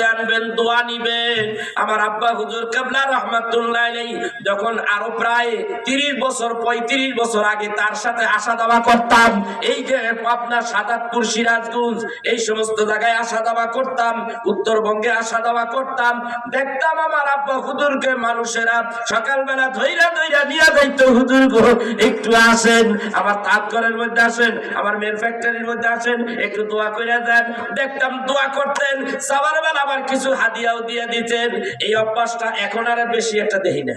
মধ্যে আনবেন, দোয়া নিবেন। আমার আব্বা হুজুর কিবলা রাহমাতুল্লাহ আলাইহি যখন আরো প্রায় 30 বছর 35 বছর আগে তার সাথে আসা যাওয়া করতাম, এই যে পাবনা, সাদাতপুর, সিরাজগঞ্জ এই সমস্ত জায়গায় আসা যাওয়া করতাম, উত্তরবঙ্গে আসা যাওয়া করতাম, দেখতাম আমার আব্বা হুজুরকে মানুষেরা সকালবেলা ধইরা ধইরা নিয়ে যাইতো, হুজুর গো একটু আসেন, আমার তাঁত ঘরের মধ্যে আসেন, আমার মেল ফ্যাক্টরির মধ্যে আসেন, একটু দোয়া করে দেন। দেখতাম দোয়া করতেন, সবার বেলা আবার কিছু হাদিয়াও দিয়ে দিতেন। এই অভ্যাসটা এখন আর বেশি একটা দেখি না,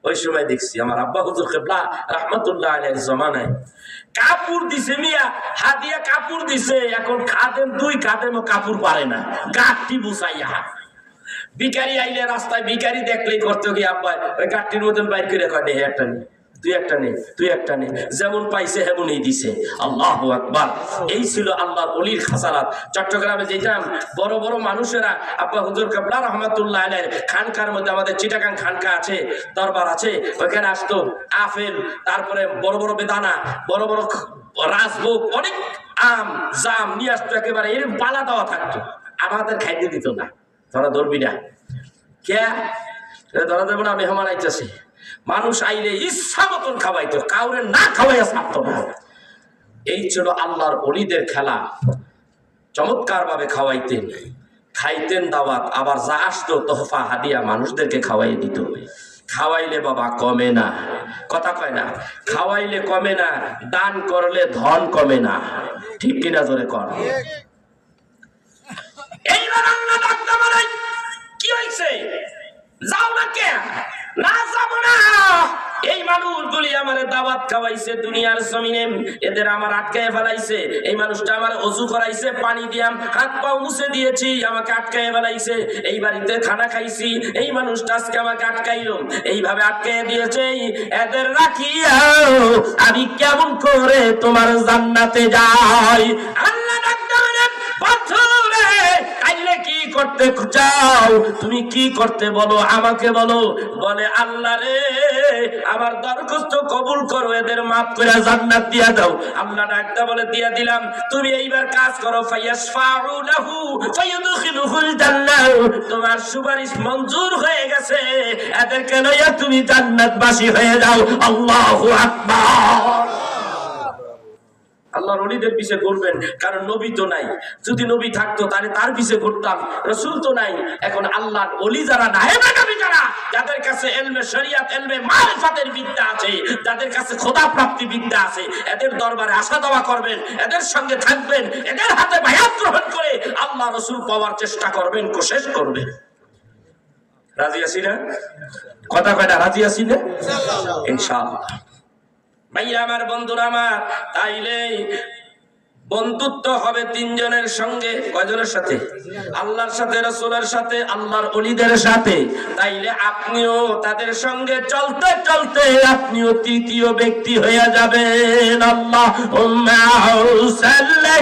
ওই সময় দেখছি। আমার আব্বা হুজুর কিবলা রাহমাতুল্লাহ আলাইহির জামানায় কাপড় দিছে, মিয়া হাদিয়া কাপড় দিছে, এখন খাদেম 2 খাদেমও কাপড় পারে না, গাঁটটি বুঝাইয়া। ভিখারি আইলে রাস্তায় ভিখারি দেখলেই করতে গিয়ে আব্বা ওই গাঁটটির মতন বাইর করে কয় নেই একটা নেই, তুই একটা নে, যেমন পাইছে হেমনই দিছে। আল্লাহু আকবার। এই ছিল আল্লাহর ওলির খাসারাত। চট্টগ্রামে যেতাম, বড় বড় মানুষেরা আব্বা হুজুর কিবলা রাহমাতুল্লাহ আলাইহির খানকার মধ্যে, আমাদের চিটাগাং খানকা আছে, দরবার আছে, ওখানে আসতো আপেল, তারপরে বড় বড় বেদানা, বড় বড় রাজভোগ, অনেক আম জাম নিয়ে আসতো, একেবারে এরকম পালা দেওয়া থাকতো। আমাদের খাইতে দিত না, ধরা ধরবি না, কে ধরা দেবো না, মেহমান আইতেছে। মানুষ আইলে ইচ্ছা মতন খাওয়াইতো, কাউরে না খাওয়াইয়া ছাড়তো না। এই ছিল আল্লাহর ওলিদের খেলা। চমৎকার ভাবে খাওয়াইতেন, খাইতেন দাওয়াত, আবার যা আসতো তোহফা হাদিয়া মানুষদেরকে খাওয়াই দিত। খাওয়াইলে বাবা কমে না, কথা কয় না, খাওয়াইলে কমে না, দান করলে ধন কমে না, ঠিক কিনা জোরে কর। এইবার আল্লাহ ডাকতে বলে, কি হইছে, যাও না কে? না যাব না, এই মানুষগুলি আমার দাওয়াত খাওয়াইছে দুনিয়ার জমিনে, এদের আমার আটকায় ফেলাইছে। এই মানুষটা আমার ওযু করাইছে, পানি দিয়াম হাত পা মুছে দিয়েছি, আমাকে আটকায় ফেলাইছে। এই বাড়িতে খানা খাইছি, এই মানুষটা আজকে আমাকে আটকাইলো, এইভাবে আটকায় দিয়েছে। এদের রাখিয়া আমি কেমন করে তোমার জান্নাতে যাই? আল্লাহ ডাকতে বলেন, পাথরে কাইলে কি করতে চাও, তুমি কি করতে বলো, আমাকে বলো। বলে আল্লাহ রে, আমার দরখাস্ত কবুল করো, এদের মাফ করে জান্নাত দিয়া দাও। আল্লাহ ডাকতে বলে, দিয়া দিলাম, তুমি এইবার কাজ করো, ফায়াসফাউ লাহু ফায়ুদখিলুহুল জান্নাহ, তোমার সুপারিশ মঞ্জুর হয়ে গেছে, এদেরকে লইয়া তুমি জান্নাতবাসী হয়ে যাও। আল্লাহু আকবার। আল্লাহর ওলিদের পিছে ঘুরবেন, কারণ নবী তো নাই। যদি নবী থাকতো তাহলে তার পিছে ঘুরতাম, রাসূল তো নাই। এখন আল্লাহর ওলি যারা, নায়েবে নবী যারা, যাদের কাছে ইলমে শরিয়াত, ইলমে মারিফাতের বিদ্যা আছে, যাদের কাছে খোদা প্রাপ্তি বিদ্যা আছে, এদের দরবারে আসা যাওয়া করবেন, এদের সঙ্গে থাকবেন, এদের হাতে বায়াত গ্রহণ করে আল্লাহ রাসূল পাওয়ার চেষ্টা করবেন, কোশিশ করবেন। রাজি আছি না? কথা কয়টা রাজি আছি না? ইনশাআল্লাহ। ভাইয়া আমার, বন্ধুরা আমার, তাইলে বন্ধুত্ব হবে 3 জনের সঙ্গে। কয়জনের সাথে? আল্লাহর সাথে, রাসূলের সাথে, আল্লাহর ওলিদের সাথে। তাইলে আপনিও তাদের সঙ্গে চলতে চলতে আপনিও তৃতীয় ব্যক্তি হয়ে যাবেন। আল্লাহুম্মা সাল্লি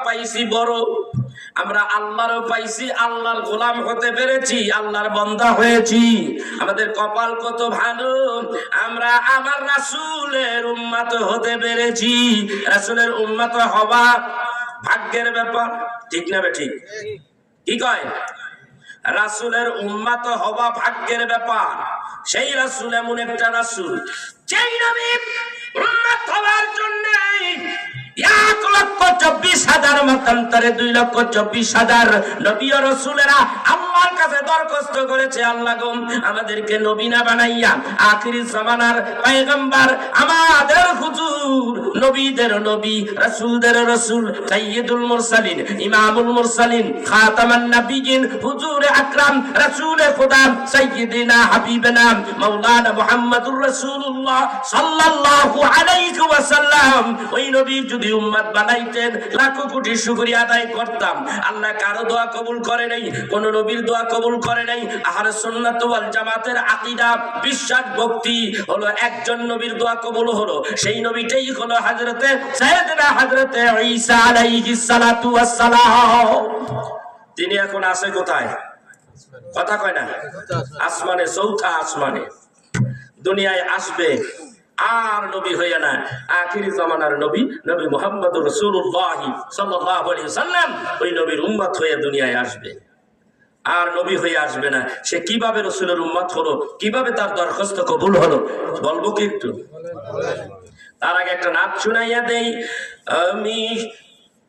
পাইছি বড়, আমরা আল্লাহরও পাইছি, আল্লাহর গোলাম হতে পেরেছি, আল্লাহর বান্দা হয়েছি। আমাদের কপাল কত ভালো, আমরা আমার রাসূলের উম্মত হতে পেরেছি। রাসূলের উম্মত হওয়া ভাগ্যের ব্যাপার, ঠিক না বেঠিক? কি কয়? রাসূলের উম্মত হওয়া ভাগ্যের ব্যাপার। সেই রাসূল এমন একটা রাসূল, যেই নবী উম্মত হওয়ার জন্য 1,24,000 মতান্তরে 2,24,000 নবী ও রাসূলেরা আল্লাহর কাছে দরখাস্ত করেছে, আল্লাহ গো আমাদেরকে নবী না বানাইয়া আখিরি জামানার পয়গম্বর, আমাদের হুজুর, নবীদের নবী, রাসূলদের রাসূল, সাইয়্যিদুল মুরসালিন, ইমামুল মুরসালিন, খাতামান নবিয়্যিন, হুজুর আকরাম, রাসূলে খোদা, সাইয়্যিদিনা হাবিবানা মাওলানা মুহাম্মদুর রাসূলুল্লাহ সাল্লাল্লাহু আলাইহি ওয়াসাল্লাম, ওই নবীর যদি উম্মত বানাইতেন লাখো কোটি শুকরিয়া আদায় করতাম। আল্লাহ কারো দোয়া কবুল করে নাই, কোন নবীর দোয়া কবুল করে নাই। আহলে সুন্নাত ওয়াল জামাতের আকীদা, বিশ্বাস, ভক্তি হলো একজন নবীর দোয়া কবুল হলো, সেই নবীটাই হলো হযরতে সাইয়েদনা হযরতে ঈসা আলাইহিস সালাতু ওয়াস সালাম। তিনি এখন আছে কোথায়? কথা কয় না? আসমানে, চৌথা আসমানে। দুনিয়ায় আসবে আর নবী হইয়া না, আখিরি জামানার নবী, নবী মুহাম্মদুর রাসূলুল্লাহ সাল্লাল্লাহু আলাইহি ওয়াসাল্লাম, ওই নবীর উম্মত হয়ে দুনিয়ায় আসবে। আর নবী হয়ে আসবে না। সে কিভাবে রাসূলের উম্মত হলো, কিভাবে তার দরখাস্ত কবুল হলো বলবো কি একটু? তার আগে একটা নাচ শুনাইয়া দেই। আমি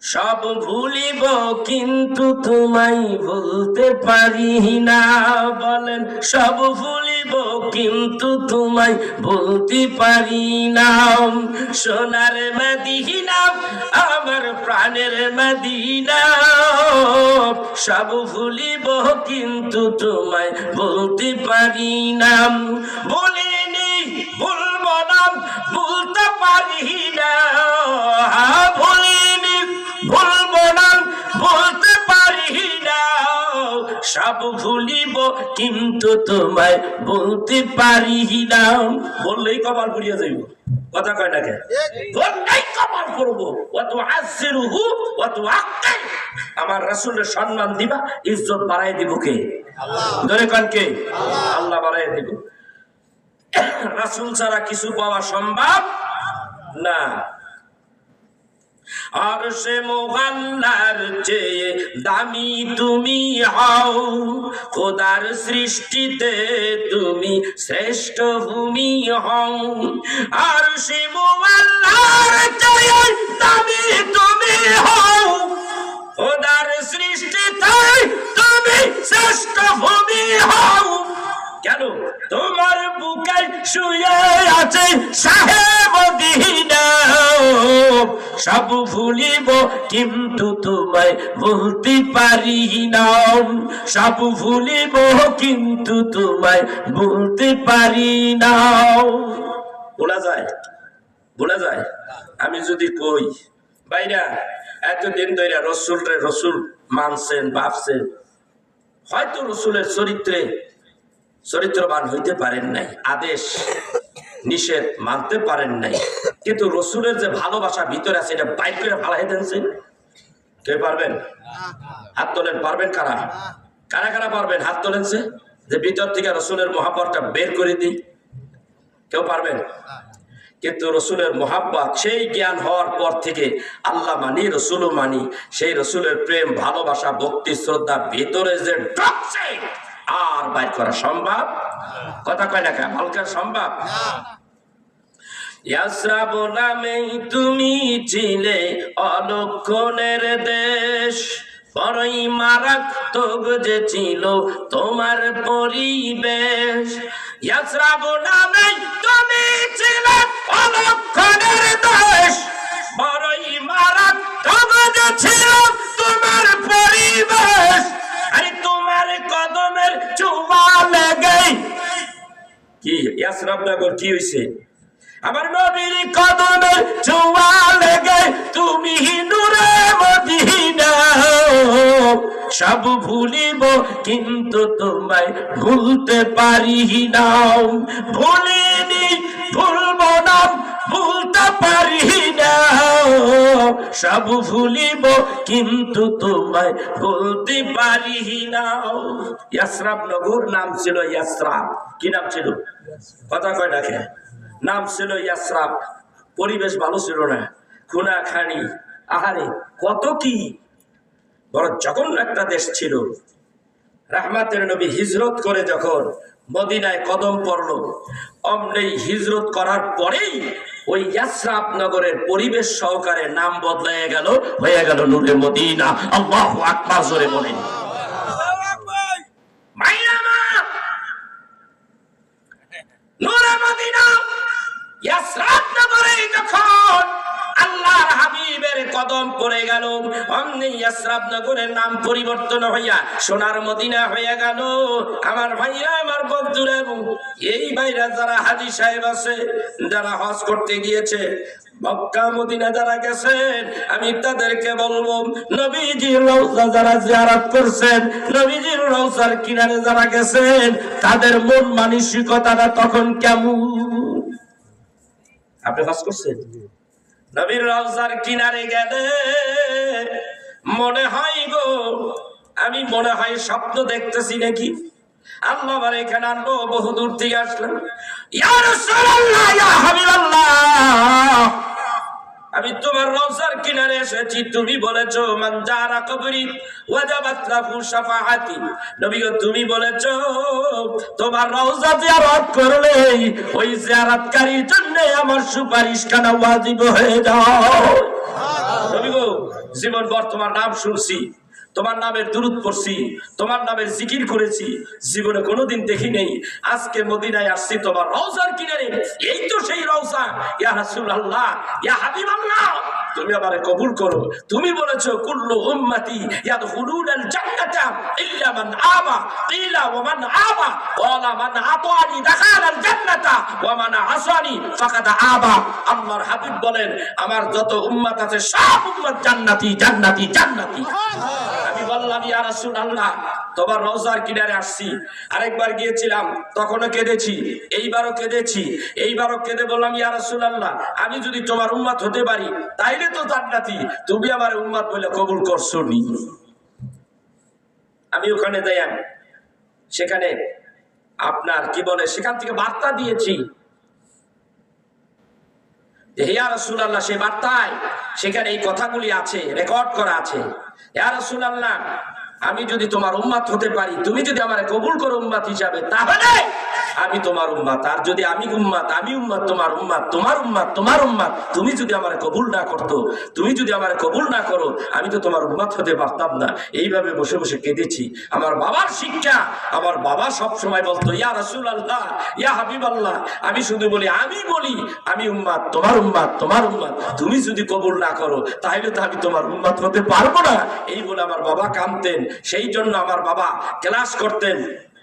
সব ভুলিব কিন্তু তোমায় ভুলতে পারি না। বলেন, সব ভুলিব কিন্তু তোমায় ভুলতে পারি না। সোনার মদিনা আমার প্রাণের মদিনা, সব ভুলিব কিন্তু তোমায় ভুলতে পারি না। ভুলিনি, ভুলবো না, ভুলতে পারি না। ভুলিনি, ভুলবো না, বলতে পারি না। সব ভুলিব কিন্তু তোমায় বলতে পারি না। বললেই কপাল পুড়িয়ে যাইব। কথা কয় না কেন? বললেই কপাল করবো। অত আসিরুহু অত আক্কাই। আমার রাসূলের সম্মান দিবা, ইজ্জত বাড়াই দিব কে? ধরে কোন কে? আল্লাহ বাড়াই দিব। রাসূল ছাড়া কিছু পাওয়া সম্ভব না। আরশে মুআল্লার চেয়ে দামি তুমি হও, খোদার সৃষ্টিতে তুমি শ্রেষ্ঠ ভূমি হও। আরশে মুআল্লার চেয়ে দামি তুমি হও, খোদার সৃষ্টিতে তুমি শ্রেষ্ঠ ভূমি হও। কেন? তোমার বুকে শুয়ে আছে শাহে মদিনা। সব ভুলিব কিন্তু তোমায় বলতে পারি না। সব ভুলিব কিন্তু তোমায় বলতে পারি না। বলা যায়? বলা যায়? আমি যদি কই ভাইরা এতদিন ধরে রসুল মানছেন, ভাবছেন, হয়তো রসুলের চরিত্রবান হইতে পারেন নাই, আদেশ নিষেধ মানতে পারেন নাই, কিন্তু রসুলের যে ভালোবাসা ভিতরে আছে এটা বাইর করে ফালাই দেনছেন। কে পারবেন? হাত তোলেন। পারবেন কারা? কারা কারা পারবেন? হাত তোলেনছে যে ভিতর থেকে রসুলের মহাব্বতটা বের করে দিই। কেউ পারবেন? কিন্তু রসুলের মহাব্বত সেই জ্ঞান হওয়ার পর থেকে আল্লাহ মানি, রসুলও মানি, সেই রসুলের প্রেম, ভালোবাসা, ভক্তি, শ্রদ্ধা ভিতরে যে ঢুকছে আর বাইর করা সম্ভব? কথা কয় না কেন? হালকা সম্ভব? ইয়াসরাব নামে তুমি ছিলে অলক্ষণের দেশ, বড়ই মারাত্মক যে ছিল তোমার পরিবেশ। ইয়াসরাব নামে তুমি ছিলে অলক্ষণের দেশ, বড়ই মারাত্মক যে ছিল তোমার পরিবেশ। আরে তোমার কদমের চুমা লেগে কি ইয়াসরাব নগর কি হইছে? আমার নবীর কদমের চুমা লেগে তুমি নূরে মদিনা। সব ভুলিব কিন্তু তোমায় ভুলতে পারি না। ভুলিনি, ভুলবো না, ভুলতে পারি না। সব ভুলিব কিন্তু তোমায় বলতে পারি না। ইয়াসরাব নগর নাম ছিল ইয়াসরাব। কি নাম ছিল? কথা কয় ডাকে? নাম ছিল ইয়াসরাব। পরিবেশ ভালো ছিল না, খুনা খানি, আহারে কত কি বড় জঘন্য একটা দেশ ছিল। রাহমাতের নবী হিজরত করে যখন মদিনায় কদম পড়ল, অমনি হিজরত করার পরেই ওই ইয়াসরাব নগরের পরিবেশ সহকারে নাম বদলায় গেল, হয়ে গেল নূরে মদিনা। আল্লাহু আকবার জোরে বলেন। নূরে মদিনা ইয়াসরাব নগরে যখন আল্লাহর হাবিবের কদম পড়ে গেল, অমনি শ্রাবনগরের নাম পরিবর্তন হইয়া সোনার মদিনা হয়ে গেল। আমার ভাইরা, আমার বন্ধুরা, এই ভাইরা যারা হাজী সাহেব আছে, যারা হজ করতে গিয়েছে, মক্কা মদিনা যারা গেছেন, আমি তাদেরকে বলবো, নবীজির রওজা যারা জিয়ারত করছেন, নবীজির রওজার কিনারে যারা গেছেন, তাদের মন মানসিকতাটা তখন কেমন? আপনি হজ করছেন, নবীর রওজার কিনারে গেলে মনে হয় গো, আমি মনে হয় স্বপ্ন দেখতেছি নাকি। আল্লাহ আমার এখানে আনলো, বহু দূর থেকে আসলাম। ইয়া রাসূলুল্লাহ, ইয়া হাবিবাল্লাহ, আমি তোমার রওজার কিনারে এসেছি, তুমি বলেছো মান জারা কবরি ওয়াজাবাত লাহু শাফাআতি। নবী গো, তুমি বলেছো তোমার রওজা জিয়ারত করলে ওই জিয়ারতকারীর জন্য আমার সুপারিশ খানা ওয়াজিব হয়ে যায়। নবী গো, জীবন ভর তোমার নাম শুনছি, তোমার নামের দুরূদ পড়ছি, তোমার নামের জিকির করেছি, জীবনে কোনোদিন দেখি নেই। আজকে মদিনায় আসছি তোমার রওজার কিনারে, এই তো সেই রওজা। ইয়া রাসূলুল্লাহ, ইয়া হাবিবাল্লাহ, তুমি আমারে কবুল করো। তুমি বলেছো কুল্লু উম্মতি ইয়াদখুলুনাল জান্নাতা ইল্লা মান আবা। কিলা ওয়া মান আবা? ক্বালা মান আতানি দাখালাল জান্নাতা ওয়া মান আসানি ফাকাদ আবা। আল্লাহর হাবিব বলেন, আমার যত উম্মত আছে সব উম্মত জান্নাতি, জান্নাতি, জান্নাতি। আমি বললাম, ইয়া রাসূলুল্লাহ, তোমার রওজার কিনারে আসছি, আরেকবার গিয়েছিলাম, তখনও কেঁদেছি, এইবারও কেঁদেছি, এইবারও কেঁদে বললাম, ইয়া রাসূলুল্লাহ, আমি যদি তোমার উম্মত হতে পারি তাইলে তো জান্নাতি, তুমি আমার উম্মত বলে কবুল করছো নি। আমি ওখানে যাই, সেখানে আপনার কি বলে, সেখান থেকে বার্তা দিয়েছি, ইয়া রাসূলুল্লাহ, সেই বার্তায় সেখানে এই কথাগুলি আছে, রেকর্ড করা আছে। ইয়া রাসূলুল্লাহ, আমি যদি তোমার উম্মত হতে পারি, তুমি যদি আমারে কবুল করো উম্মত হিসাবে, তাহলে আমি তোমার উম্মত। আর যদি আমি উম্মত, তোমার উম্মত, তোমার উম্মত, তোমার উম্মত, তুমি যদি আমারে কবুল না করতো, তুমি যদি আমারে কবুল না করো, আমি তো তোমার উম্মত হতে পারতাম না। এইভাবে বসে বসে কেঁদেছি। আমার বাবার শিক্ষা, আমার বাবা সব সময় বলতো, ইয়া রাসূলুল্লাহ, ইয়া হাবিবাল্লাহ, আমি শুধু বলি, আমি উম্মত, তোমার উম্মত, তোমার উম্মত, তুমি যদি কবুল না করো তাহলে তো আমি তোমার উম্মত হতে পারবো না। এই বলে আমার বাবা কাঁদতেন। সেই জন্য আমার বাবা ক্লাস করতেন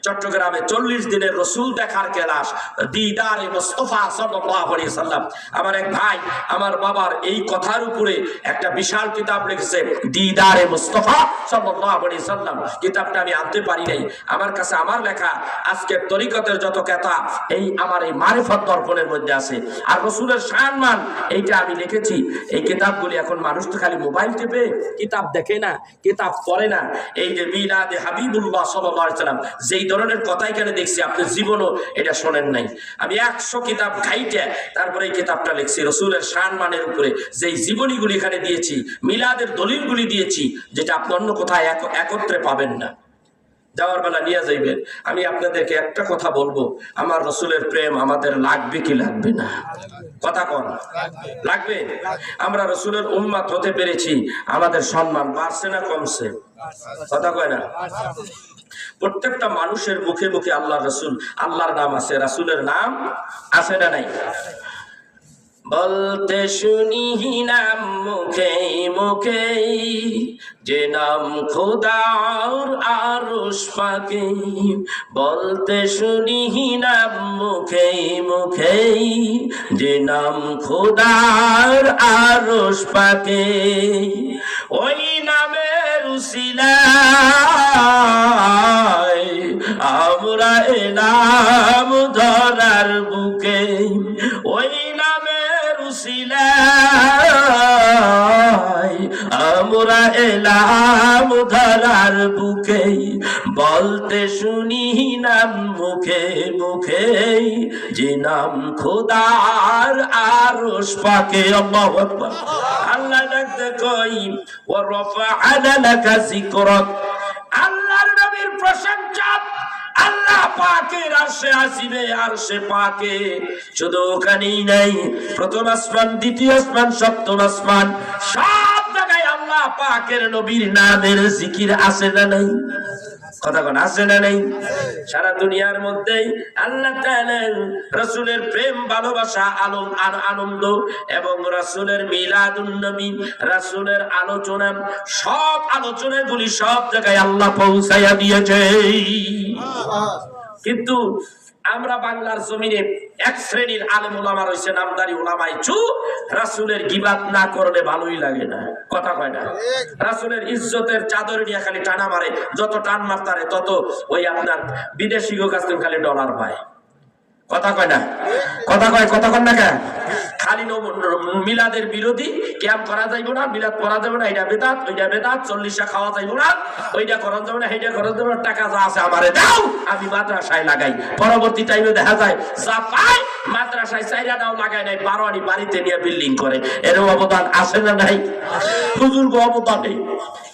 চট্টগ্রামে, 40 দিনের রসুল দেখার ক্লাস, দিদারে মুস্তাফা সাল্লাল্লাহু আলাইহি সাল্লাম। আমার এক ভাই আমার বাবার এই কথার উপরে একটা বিশাল কিতাব লিখেছে, দিদারে মুস্তাফা সাল্লাল্লাহু আলাইহি সাল্লাম। কিতাবটা আমি আনতে পারি নাই, আমার কাছে আমার লেখা আজকের তরিকতের যত কথা এই আমার এই মারিফত দর্পণের মধ্যে আছে। আর রসুলের সম্মান এইটা আমি লিখেছি। এই কিতাবগুলি এখন মানুষ তো খালি মোবাইল টিপে, কিতাব দেখে না, কিতাব পড়ে না। এই যে মিলাদে হাবিবুল্লাহ সাল্লাল্লাহু আলাইহি সাল্লাম, যেই ধরনের কথা এখানে দেখছি, আপনি জীবনও এটা শোনেন নাই। আমি 100 কিতাব ঘাইটে তারপরে এই কিতাবটা লিখছি, রসুলের সম্মানের উপরে যেই জীবনীগুলি এখানে দিয়েছি, মিলাদের দলিলগুলি দিয়েছি, যেটা আপনি অন্য কোথায় একত্রে পাবেন না। যাওয়ার বেলা নিয়ে যাইবেন। আমি আপনাদেরকে একটা কথা বলবো, আমার রসুলের প্রেম আমাদের লাগবে কি লাগবে না? কথা কন, লাগবে? আমরা রসুলের উম্মত হতে পেরেছি, আমাদের সম্মান বাড়ছে না কমছে? কথা কয় না? প্রত্যেকটা মানুষের মুখে মুখে আল্লাহ রসুল, আল্লাহর নাম আছে, রাসূলের নাম আছে না নাই? বলতে শুনি নাম মুখে মুখে, যে নাম খোদার আরশ পাকে। বলতে শুনি নাম মুখে মুখে, যে নাম খোদার আরশ পাকে। ওই নামের উসিলায় আমরা এলাম ধরার বুকে, ওই নামের উসিলায় আমরা এলাম ধরার বুকে। বলতে শুনি নাম মুখে মুখে, যে নাম খোদার আরশ পাকে। আল্লাহু আকবার। আল্লাহ ডাকতে কই, ওয়া রাফা'না লাকা যিকরাক, আল্লাহর নবীর প্রশংসা আল্লাহ পাকের আরশে আসিবে, আরশে পাকে। শুধু ওখানেই নাই, প্রথম আসমান, দ্বিতীয় আসমান, সপ্তম আসমান, সব জায়গায় আল্লাহ পাকের নবীর নামের জিকির আছে না নাই? কথা কোন আছে না নেই? সারা দুনিয়ার মধ্যেই আল্লাহ তাআলা রাসূলের প্রেম ভালোবাসা আনন্দ এবং রাসূলের মিলাদুন নবী রাসূলের আলোচনা সব আলোচনাগুলি সব জায়গায় আল্লাহ পৌঁছায়া দিয়েছে। কিন্তু আমরা বাংলার জমিনে এক শ্রেণীর আলেম ওলামা রয়েছে, নামদারি ওলামাই চুপ, রাসূলের গিবাত না করলে ভালোই লাগে না। কথা কয় না? রাসূলের ইজ্জতের চাদর নিয়ে খালি টানা মারে, যত টান মারতারে তত ওই আপনার বিদেশি কাছ থেকে খালি ডলার পায়। কথা কয় না? কথা কয় না কেন? খালি মিলাদের বিরোধী, ক্যাম্প করা যাইব না, মিলাদ পড়া যাবে না, এটা বেদাত, ওইটা বেদাত, 40টা খাওয়া যাইব না, ওইটা করা যাবে না, সেইটা করা যাবে না, টাকা যা আছে আমারে দাও, আমি মাদ্রাসায় লাগাই। পরবর্তী টাইমে দেখা যায় যা পায় মাদ্রাসায় চাইরা দাও লাগায় নাই, বারোয়ারি বাড়িতে নিয়ে বিল্ডিং করে। এর অবদান আছে না নাই? হুজুর অবদান নেই।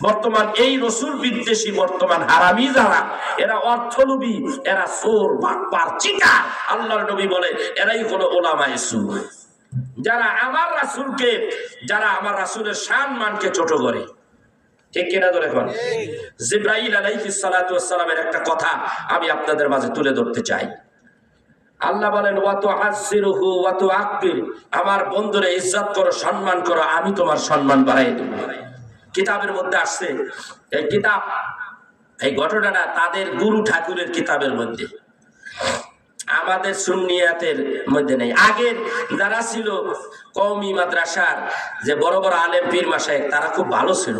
বর্তমান এই রসুল বিদ্বেষী বর্তমান হারামি যারা, এরা অর্থলোভী, এরা চোর বাটপার চিকার। আল্লাহর নবী বলে এরাই হলো ওলামায়ে সু, যারা আমার রাসূলের সম্মানকে ছোট করে। ঠিক কিনা ধরে কোন? জিবরাইল আলাইহিস সালাতু ওয়াস সালামের একটা কথা আমি আপনাদের মাঝে তুলে ধরতে চাই। আল্লাহ বলেন ওয়া তুআসসিরুহু ওয়া তুআক্কির, আমার বন্ধুরে ইজ্জত করো, সম্মান করো, আমি তোমার সম্মান বাড়াই দেব। কিতাবের মধ্যে আসছে, এই কিতাব, এই ঘটনাটা তাদের গুরু ঠাকুরের কিতাবের মধ্যে, আমাদের সুন্নিয়াতের মধ্যে নেই। আগের যারা ছিল কওমি মাদ্রাসার যে বড় বড় আলেম পীর মাশায়েখ, তারা খুব ভালো ছিল।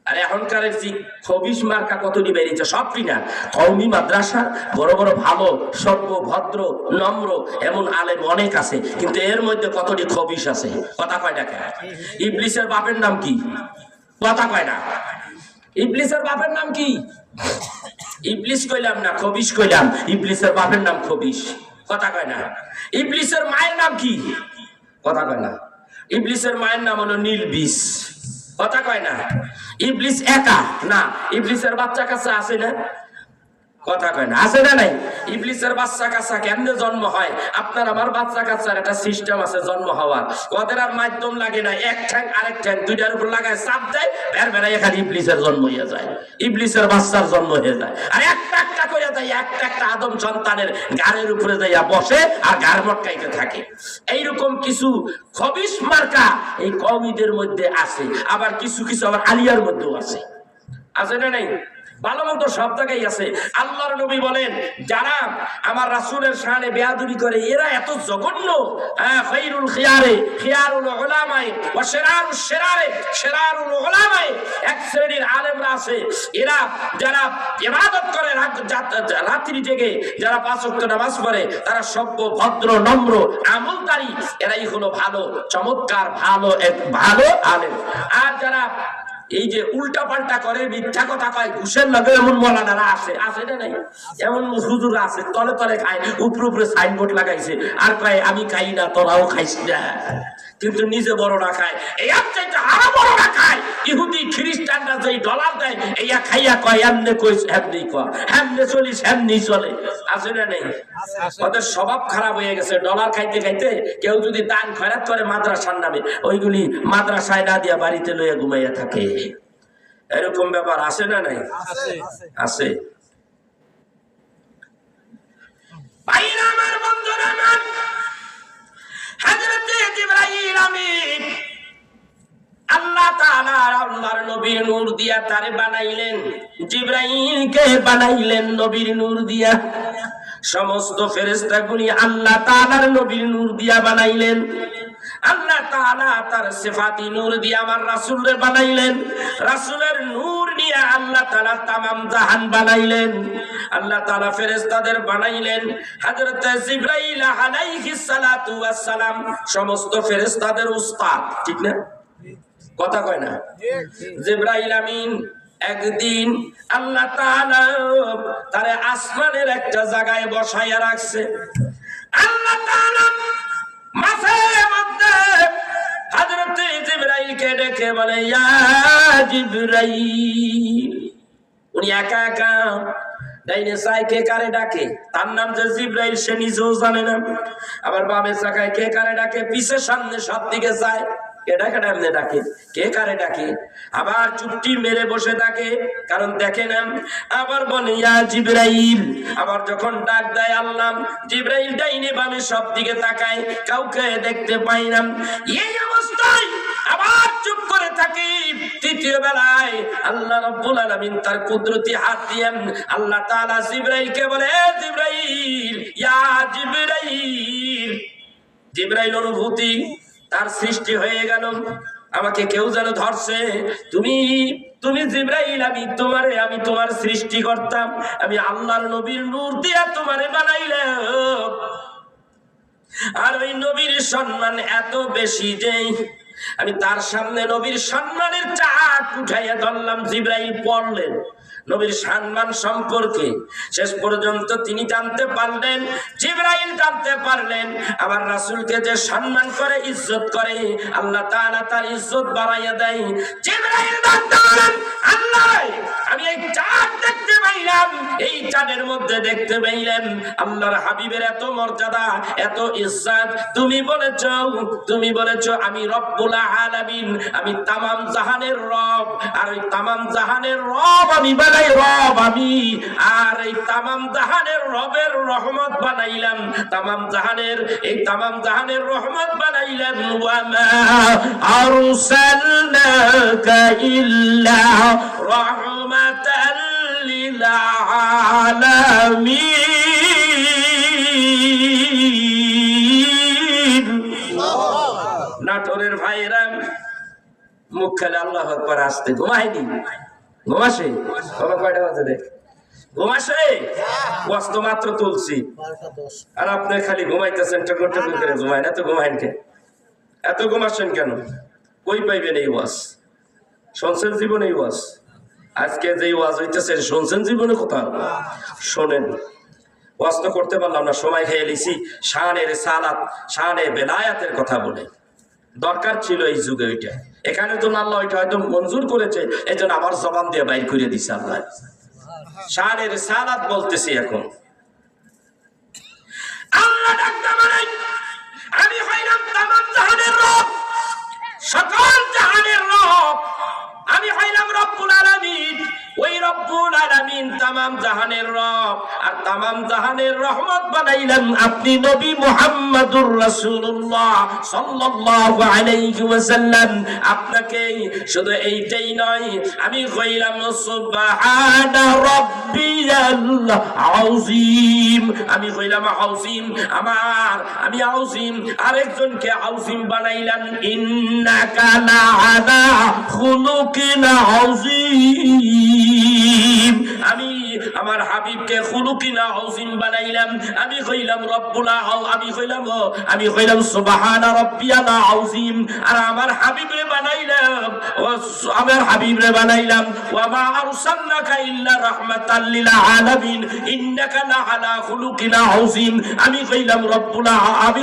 আর এখনকার যে খবিশ মার্কা কতটি বেরিয়েছে, সবটি না। কওমি মাদ্রাসার বড় বড় ভালো সভ্য ভদ্র নম্র এমন আলেম অনেক আছে, কিন্তু এর মধ্যে কতটি খবিশ আছে। কথা কয় না? ইবলিসের বাপের নাম কি? কথা কয় না? ইবলিসের বাপের নাম কি? ইবলিস কইলাম না, খবিশ কইলাম। ইবলিসের বাপের নাম খবিশ। কথা কয় না? ইবলিসের মায়ের নাম কি? কথা কয় না? ইবলিসের মায়ের নাম হলো নীলবিষ। কথা কয় না? ইবলিস একা না, ইবলিসের বাচ্চা কাচ্চা আছে না? কথা কয় না? আছে না নাই? ইবলিসের বাচ্চা কাচ্চা কেমনে জন্ম হয়? আপনার আমার বাচ্চা কাচ্চার একটা সিস্টেম আছে জন্ম হওয়ার। ওদের আর মাধ্যম লাগে না, এক ঠ্যাং আরেক ঠ্যাং দুইটার উপর লাগায় চাপ দেয়, বেড়ায় এখানে ইবলিসের জন্ম হয়ে যায়, ইবলিসের বাচ্চার জন্ম হয়ে যায়। আর একটা একটা করে যায়, একটা একটা আদম সন্তানের গাড়ের উপরে যাইয়া বসে আর গাড় মটকাইতে থাকে। এইরকম কিছু খবিশ মার্কা এই কওমিদের মধ্যে আছে, আবার কিছু কিছু আবার আলিয়ার মধ্যেও আছে। আছে না নাই? ভালো মন্দ সব জায়গায় আছে। আল্লাহর নবী বলেন যারা আমার রাসূলের শানে বেয়াদবি করে এরা এত জঘন্য। খায়রুল খিয়ারে খিয়ারুল উলামায়ে ওয়া শিরারুশ শিরারে শিরারুল উলামায়ে, এক শ্রেণীর আলেমরা আছে, এরা যারা ইবাদত করে রাত্রি জেগে, যারা 5 ওয়াক্ত নামাজ পড়ে, তারা সভ্য ভদ্র নম্র আমলকারী, এরাই হলো ভালো চমৎকার ভালো আলেম। আর যারা এই যে উল্টা পাল্টা করে, মিথ্যা কথা কয়, ঘুষের লগে, এমন মৌলানারা আছে। আছে না নাই? এমন হুজুর আছে, তলে তলে খায়, উপরে উপরে সাইনবোর্ড লাগাইছে, আর কয় আমি খাই না, তোরাও খাইস না, কিন্তু নিজে বড় না খায়। এই চাইতে আরো বড় না খায়। ইহুদি খ্রিস্টানরা যেই ডলার দেয়, এইয়া খাইয়া কয় এমনে কইস এমনি কয়, এমনে চলিস এমনি চলে। আছে না নাই? ওদের স্বভাব খারাপ হয়ে গেছে। ডলার খাইতে খাইতে কেউ যদি দান খয়রাত করে মাদ্রাসার নামে, ওইগুলি মাদ্রাসায় না দিয়া বাড়িতে লইয়া ঘুমাইয়া থাকে। এরকম ব্যাপার আছে না নাই? আছে। ভাইরা আমার, বন্ধুরা আমার, হযরত জিবরাইল আমিন আল্লাহ তাআলা আল্লাহর নবীর নূর দিয়া তারে বানাইলেন। জিবরাইলকে বানাইলেন নবীর নূর দিয়া। সমস্ত ফেরেশতাগুলি আল্লাহ তাআলার নবীর নূর দিয়া বানাইলেন। আল্লাহ তাআলা তার সিফাতি নূর দিয়ে আমার রাসূলরে বানাইলেন। রাসূলের নূর নিয়ে আল্লাহ তাআলা तमाम জাহান বানাইলেন। আল্লাহ তাআলা ফেরেশতাদের বানাইলেন। হযরত জিবরাইল আলাইহিস সালাতু ওয়াস সালাম সমস্ত ফেরেশতাদের উস্তাদ। ঠিক না? কথা কয় না? জিবরাইল আমিন একদিন আল্লাহ তাআলা তারে আসমানের একটা জায়গায় বসাইয়া রাখছে। আল্লাহ তাআলা মাঝে মধ্যে হযরত জিবরাইলকে ডেকে বলে, ইয়া জিবরাইল। উনি একা একা ডাইনে চায়, কে কারে ডাকে? তার নাম যে জিবরাইল, সে নিজেও জানে না। আবার বামে চাকায় কে কারে ডাকে, পিছে সামনে সব দিকে যায়। কেডা কেডা এমনি ডাকে, কে কারে ডাকে? আবার চুপটি মেরে বসে থাকে, কারণ দেখে না। আবার বলে ইয়া জিবরাইল, আবার যখন ডাক দেয় আল্লাহ, জিবরাইল ডাইনে বামে সব দিকে তাকায়, কাউকে দেখতে পাই না। এই অবস্থায় আবার চুপ করে থাকে। তৃতীয় বেলায় আল্লাহ রাব্বুল আলামিন তার কুদরতি হাত দিয়ে আল্লাহ তাআলা জিবরাইলকে বলে, এ জিবরাইল, ইয়া জিবরাইল। জিবরাইল অনুভূতি তার সৃষ্টি হয়ে গেল, আমাকে কেউ যেন ধরছে। তুমি জিবরাইল, আমি তোমার সৃষ্টি করতাম, আমি আল্লাহর নবীর নূর দিয়া তোমারে বানাইলাম। আর ওই নবীর সম্মান এত বেশি যে আমি তার সামনে নবীর সম্মানের চাক উঠাইয়া ধরলাম। জিবরাইল পড়লেন নবীর সম্মান সম্পর্কে, শেষ পর্যন্ত তিনি জানতে পারলেন, জিবরাইল জানতে পারলেন আমার রাসূলকে যে সম্মান করে, ইজ্জত করে, আল্লাহ তাআলা তার ইজ্জত বাড়াইয়া দেয়। জিবরাইল জানতে পারলেন, আল্লাহ আমি এই চাঁদ দেখতে পাইলাম, এই চাঁদের মধ্যে দেখতে পাইলাম আল্লাহর হাবিবের এত মর্যাদা, এত ইজ্জত। তুমি বলেছো আমি রব্বুল আলামিন, আমি তামাম জাহানের রব, আর ওই তামাম জাহানের রব আমি বানাই রব আমি, আর এই তামাম জাহানের রবের রহমত বানাইলাম, তামাম জাহানের রহমত বানাইলাম। ওয়া মা আরসালনাকা ইল্লা রাহমাতাল লিল আলামিন। নাটোরের ভাইরা মুখ খেলে আল্লাহু আকবার আসতে ঘুমায়নি, ঘুমাসে কয়টা বাজে দেখ, ঘুমাসে কষ্ট মাত্র তুলছি, আর আপনি খালি ঘুমাইতেছেন, টকর টকর করে ঘুমায় না। তো ঘুমাইন কে, এত ঘুমাচ্ছেন কেন? কই পাইবেন এই ওয়াজ? শুনছেন জীবনে এই ওয়াজ? আজকে যে ওয়াজ হইতেছে শুনছেন জীবনে কোথাও? শোনেন, ওয়াজ তো করতে পারলাম না, সময় খেয়ে লিছি শানের সালাত, শানে বেলায়াতের কথা বলে। দরকার ছিল এই যুগে ওইটা, এখানে তো আল্লাহ ওইটা হয়তো মঞ্জুর করেছে, এই জন্য আমার জবান দিয়ে বাইর করে দিছে আল্লাহ। শানের সালাত বলতেছি এখন। আল্লাহ ডাকতে বলেন, আমি হইলাম তামাম জাহানের রব, সকল জাহানের রব, আমি হইলাম রব্বুল আলামিন। ওই রব্বুল আলামিন তামাম জাহানের রব, আর তামাম জাহানের রহমত বানাইলেন আপনি নবী মুহাম্মদুর রাসূলুল্লাহ সাল্লাল্লাহু আলাইহি ওয়াসাল্লাম। আপনাকে শুধু এইটাই নয়, আমি কইলাম সুবহানা রাব্বিয়াল আযীম, আমি কইলাম আযীম আমি আযীম, আরেকজনকে আযীম বানাইলেন ইন্নাকা লাআলা খুলুকিন আযীম। আমি আমার হাবিবকে খুলুকিনা আযীম বানাইলাম, আমি কইলাম আমি কইলাম সুবহানা রাব্বিয়াল আযীম। আর আমার হাবিবরে বানাইলাম ওয়া মা আরসালনাকা ইল্লা রাহমাতাল লিল আলামিন ইন্নাকা লাআলা খুলুকিনা আযীম। আমি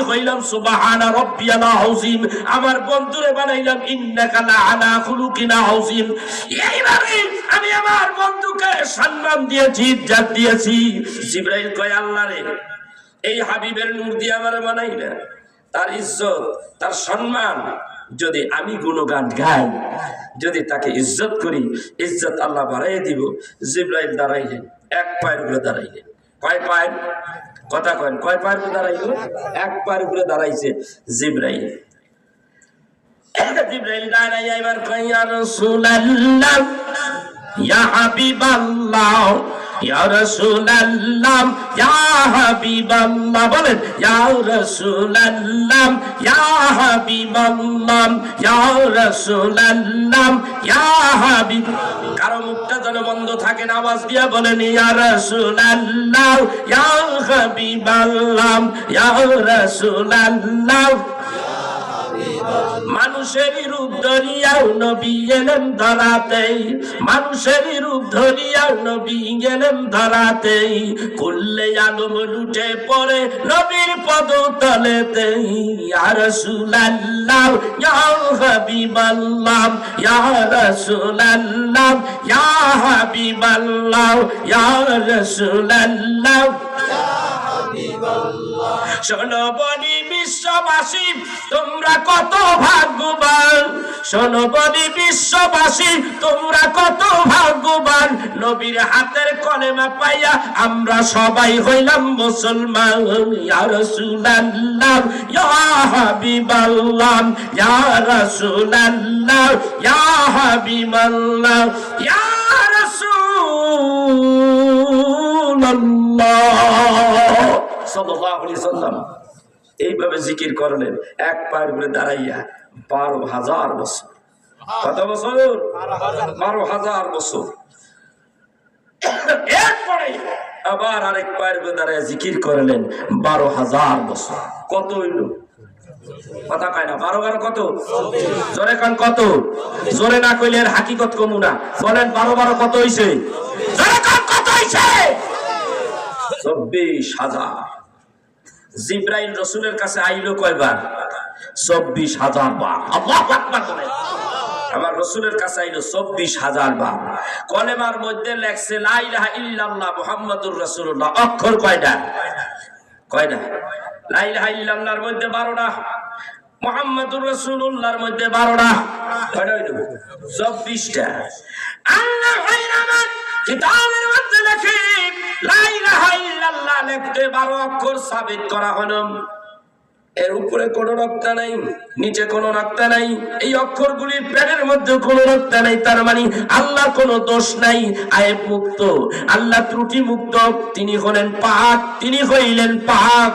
কইলাম সুবহানা রাব্বিয়াল আযীম। আমার বন্ধুরে বানাইলাম ইন্নাকা লাআলা খুলুকিনা আযীম। এইভাবে আমি আমার বন্ধুকে সম্মান দিয়েছি, ইজ্জত দিয়েছি। জিবরাইল কয় আল্লাহ রে, এই হাবিবের নূর দিয়ে আমারে বানাইলা, তার ইজ্জত তার সম্মান যদি আমি গুণগান গাই, যদি তাকে ইজ্জত করি, ইজ্জত আল্লাহ বাড়াইয়ে দিব। জিবরাইল দাঁড়াইলেন, এক পায়ের উপরে দাঁড়াইলেন। কয় পায়ের কথা কয়েন? কয় পায়ের উপরে দাঁড়াইল? এক পায়ের উপরে দাঁড়াইছে জিবরাইল। জিবরাইল দাঁড়াইয়া এবার কয় ইয়া রাসূলুল্লাহ, ইয়া হাবিবাল্লাহ, ইয়া রাসূলুল্লাহ, ইয়া হাবিবাল্লাহ, বলেন ইয়া রাসূলুল্লাহ, ইয়া হাবিবাল্লাহ, ইয়া রাসূলুল্লাহ, ইয়া হাবিব। কারো মুখটা যেন বন্ধ থাকে না, আওয়াজ দিয়া বলেন ইয়া রাসূলুল্লাহ, ইয়া হাবিবাল্লাহ, ইয়া রাসূলুল্লাহ। মানুষের রূপ ধরিয়াও নবী এলেন ধরাতে, মানুষের রূপ ধরিয়াও নবী গেলেন ধরাতে। কুল্লে আলম লুটে পড়ে নবীর পদতলেতে। ইয়া রাসূলুল্লাহ, ইয়া হাবিবাল্লাহ, ইয়া রাসূলুল্লাহ, ইয়া হাবিবাল্লাহ, ইয়া রাসূলুল্লাহ। শোনো বনি বিশ্ববাসী তোমরা কত ভাগ্যবান, শোনো বনি বিশ্ববাসী তোমরা কত ভাগ্যবান, নবীর হাতের কলেমা পাইয়া আমরা সবাই হইলাম মুসলমান। ইয়া রাসূলুল্লাহ ইয়া হাবিবাল্লাহ ইয়া রাসূলুল্লাহ ইয়া হাবিবাল্লাহ ইয়া রাসূলুল্লাহ সাল্লাল্লাহু আলাইহি সাল্লাম। এইভাবে জিকির করলেন এক পায়ের উপরে দাঁড়াইয়া 12,000 বছর। কত বছর? 12,000 বছর। এরপরে আবার আরেক পায়ের উপরে দাঁড়াইয়া জিকির করলেন 12,000 বছর। কত হইল? কথা কয় না। 12 কত? জোরে কান কত? জোরে না কইলে এর হাকিকত কমু না। বলেন 12 কত হইছে? জোরে কান কত হইছে? 24,000। জিবরাইল রাসূলের কাছে আইলো কয়বার? 24,000 বার। আল্লাহু আকবার বলেন। আমার রাসূলের কাছে আইলো 24,000 বার। কলেমার মধ্যে লেখছে লা ইলাহা ইল্লাল্লাহ মুহাম্মাদুর রাসূলুল্লাহ। অক্ষর কয়টা? কয়টা? লা ইলাহা ইল্লাল্লাহর মধ্যে 12টা, মুহাম্মাদুর রাসূলুল্লাহর মধ্যে 12টা। কয়টা হইলো? 24টা। আল্লাহ রাহমান কিতাবের মধ্যে লেখে লা ইলাহা ইল্লাল্লাহ লিখতে 12 অক্ষর সাবিত করা হলো। এর উপরে কোনো নকতা নাই, নিচে কোনো নকতা নাই, এই অক্ষরগুলির পেটের মধ্যে কোনো নকতা নাই। তার মানে আল্লাহর কোনো দোষ নাই, আয়েব মুক্ত, আল্লাহ ত্রুটি মুক্ত। তিনি হলেন পাক, তিনি হইলেন পাক।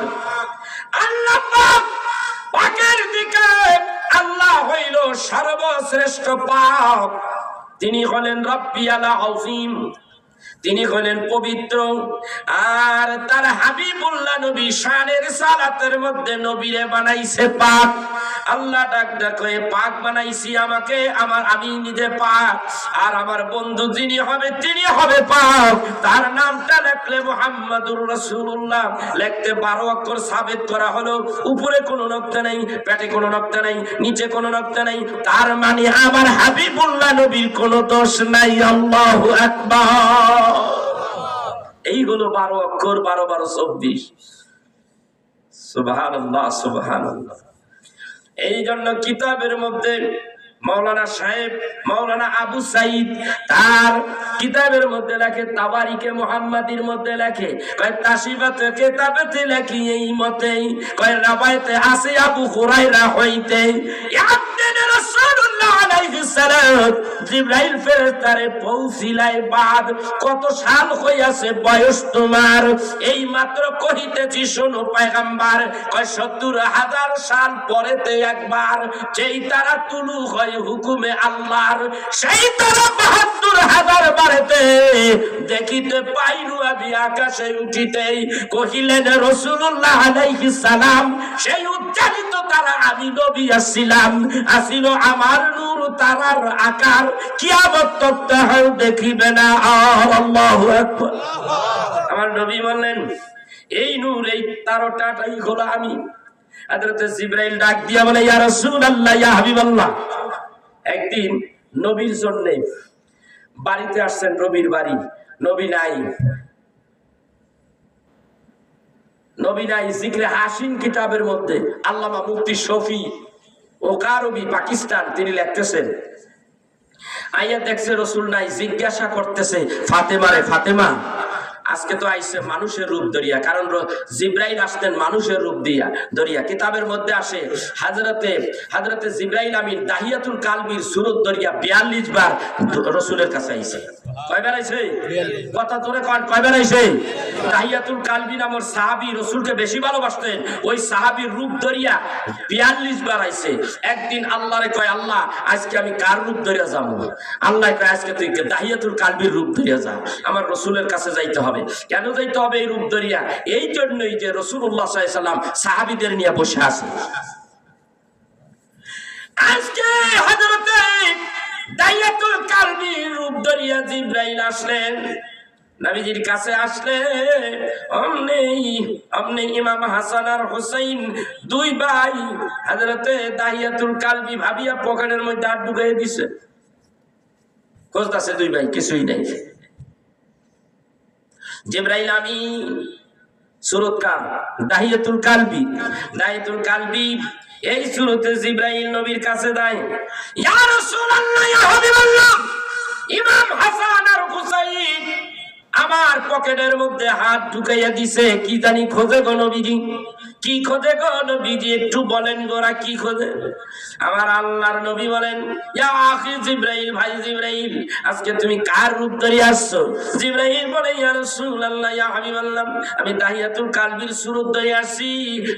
আল্লাহ পাক, পাকের দিকে আল্লাহ হইল সর্বশ্রেষ্ঠ পাক। তিনি হলেন রব্বিয়াল আযীম, তিনি হলেন পবিত্র। আর তার হাবিবুল্লাহ নবী শানে রিসালাতের মধ্যে নবীরে বানাইছে পাক। আল্লাহ ডাক ডাক হয়ে পাক বানাইছি আমাকে, আমি নিজে পাক, আর আমার বন্ধু যিনি হবে তিনি হবে পাক। তার নামটা লিখলে মুহাম্মাদুর রাসূলুল্লাহ। লিখতে 12 অক্ষর সাবিত করা হলো। উপরে কোনো নকতা নাই, পেটে কোনো নকতা নাই, নিচে কোনো নকতা নাই। তার মানে আমার হাবিবুল্লাহ নবীর কোনো দোষ নাই। আল্লাহু আকবার। এই হলো 12 অক্ষর, 12 12 24। সুবহানাল্লাহ সুবহানাল্লাহ। এই জন্য কিতাবের মধ্যে মাওলানা সাহেব, মাওলানা আবু সাইদ তার কিতাবের মধ্যে লেখে, তাবারিকে মুহাম্মাদির মধ্যে লেখে, কয় তাশিবাতে কিতাবেতে লেখি এই মতেই, কয় রাবাইতে আছে আবু হুরায়রা হইতে ইয়াদিন রাসূলুল্লাহ আলাইহিস সালাম জিবরাইল ফেরেশতারে পৌঁছিলাই বাদ। কত সাল হইয়াছে বয়স তোমার? এই মাত্র কহিতেছি শোনো পয়গম্বর, কয় 70,000 সাল পরেতে একবার যেই তারা তুলু হয় হুকুমে আল্লাহর, সেই তারা 72,000 বারেতে দেখিতে পাইনু আমি আকাশে উঠিতেই। কহিলেন রাসূলুল্লাহ আলাইহিস সালাম, সেই উজ্জ্বলিত তারা আমি নবী আসছিলাম, আসিল আমার নূর তারার আকার, কিয়ামত তক তাহাও দেখিবে না আর। আল্লাহু আকবার। আমার নবী বললেন এই নূর, এই তারটাটাই হলো আমি। হযরত জিবরাইল ডাক দিয়া বলে ইয়া রাসূলুল্লাহ ইয়া হাবিবাল্লাহ। একদিন নবীর জন্য বাড়িতে আসছেন, নবীর বাড়ি, নবী নাই, নবী নাই। জিকরে হাসিন কিতাবের মধ্যে আল্লামা মুফতি শফি ও কারবি পাকিস্তান তিনি লিখতেছেন, আইয়া দেখছে রাসূল নাই, জিজ্ঞাসা করতেছে ফাতেমারে, ফাতেমা আজকে তো আইছে মানুষের রূপ ধরিয়া, কারণ জিবরাইল আসতেন মানুষের রূপ দিয়া ধরিয়া। কিতাবের মধ্যে আসে হযরতে জিবরাইল আমিন দাহিয়াতুল কালবির সূরত ধরিয়া 42 বার রাসূলের কাছে আইছে। কয়বার আইছে? কথা জোরে কোন, কয়বার আইছে? দাহিয়াতুল কালবি নামের সাহাবী রাসূলকে বেশি ভালোবাসতেন, ওই সাহাবীর রূপ ধরিয়া 42 বার আইছে। একদিন আল্লাহরে কয়, আল্লাহ আজকে আমি কার রূপ ধরিয়া যাব? আল্লাহ কয় আজকে তুই দাহিয়াতুল কালবির রূপ ধরিয়া যা, আমার রাসূলের কাছে যাইতে হবে। কেন যাইতে হবে এই রূপ ধরিয়া? এই জন্যই যে রাসূলুল্লাহ সাল্লাল্লাহু আলাইহি সাল্লাম সাহাবীদের নিয়ে বসে আছে। আজকে হযরতে দাহিয়াতুল কালবির রূপ ধরিয়া জিবরাইল আসলেন, নবীজির কাছে আসলে অমনি ইমাম হাসান আর হুসাইন দুই ভাই হযরতে দাহিয়াতুল কালবি ভাবিয়া পকেটের মধ্যে হাত ঢুকাইয়া দিছে। খুঁজতাছে দুই ভাই, কিছুই নাই। জিবরাইল আমিন সূরত কার? দাহিয়াতুল কালবি। দাহিয়াতুল কালবি এই সূরতে জিবরাইল নবীর কাছে যায়, ইয়া রাসূলুল্লাহ, ইয়া হাবিবাল্লাহ, ইমাম হাসান আর হুসাইন আমার পকেটের মধ্যে হাত ঢুকাইয়া দিছে, কি জানি খোঁজে গো নবীজি, কি খোঁজে গো নবীজি, একটু বলেন গোরা কি খোঁজে? আমার আল্লাহর নবী বলেন, ইয়া আখি জিবরাইল, ভাই জিবরাইল, আজকে তুমি কার রূপ ধরে আসছো? জিবরাইল বলে, ইয়া রাসূলুল্লাহ, ইয়া হাবিবাল্লাহ, আমি দাহিয়াতুল কালবির সূরত ধরে আসছি।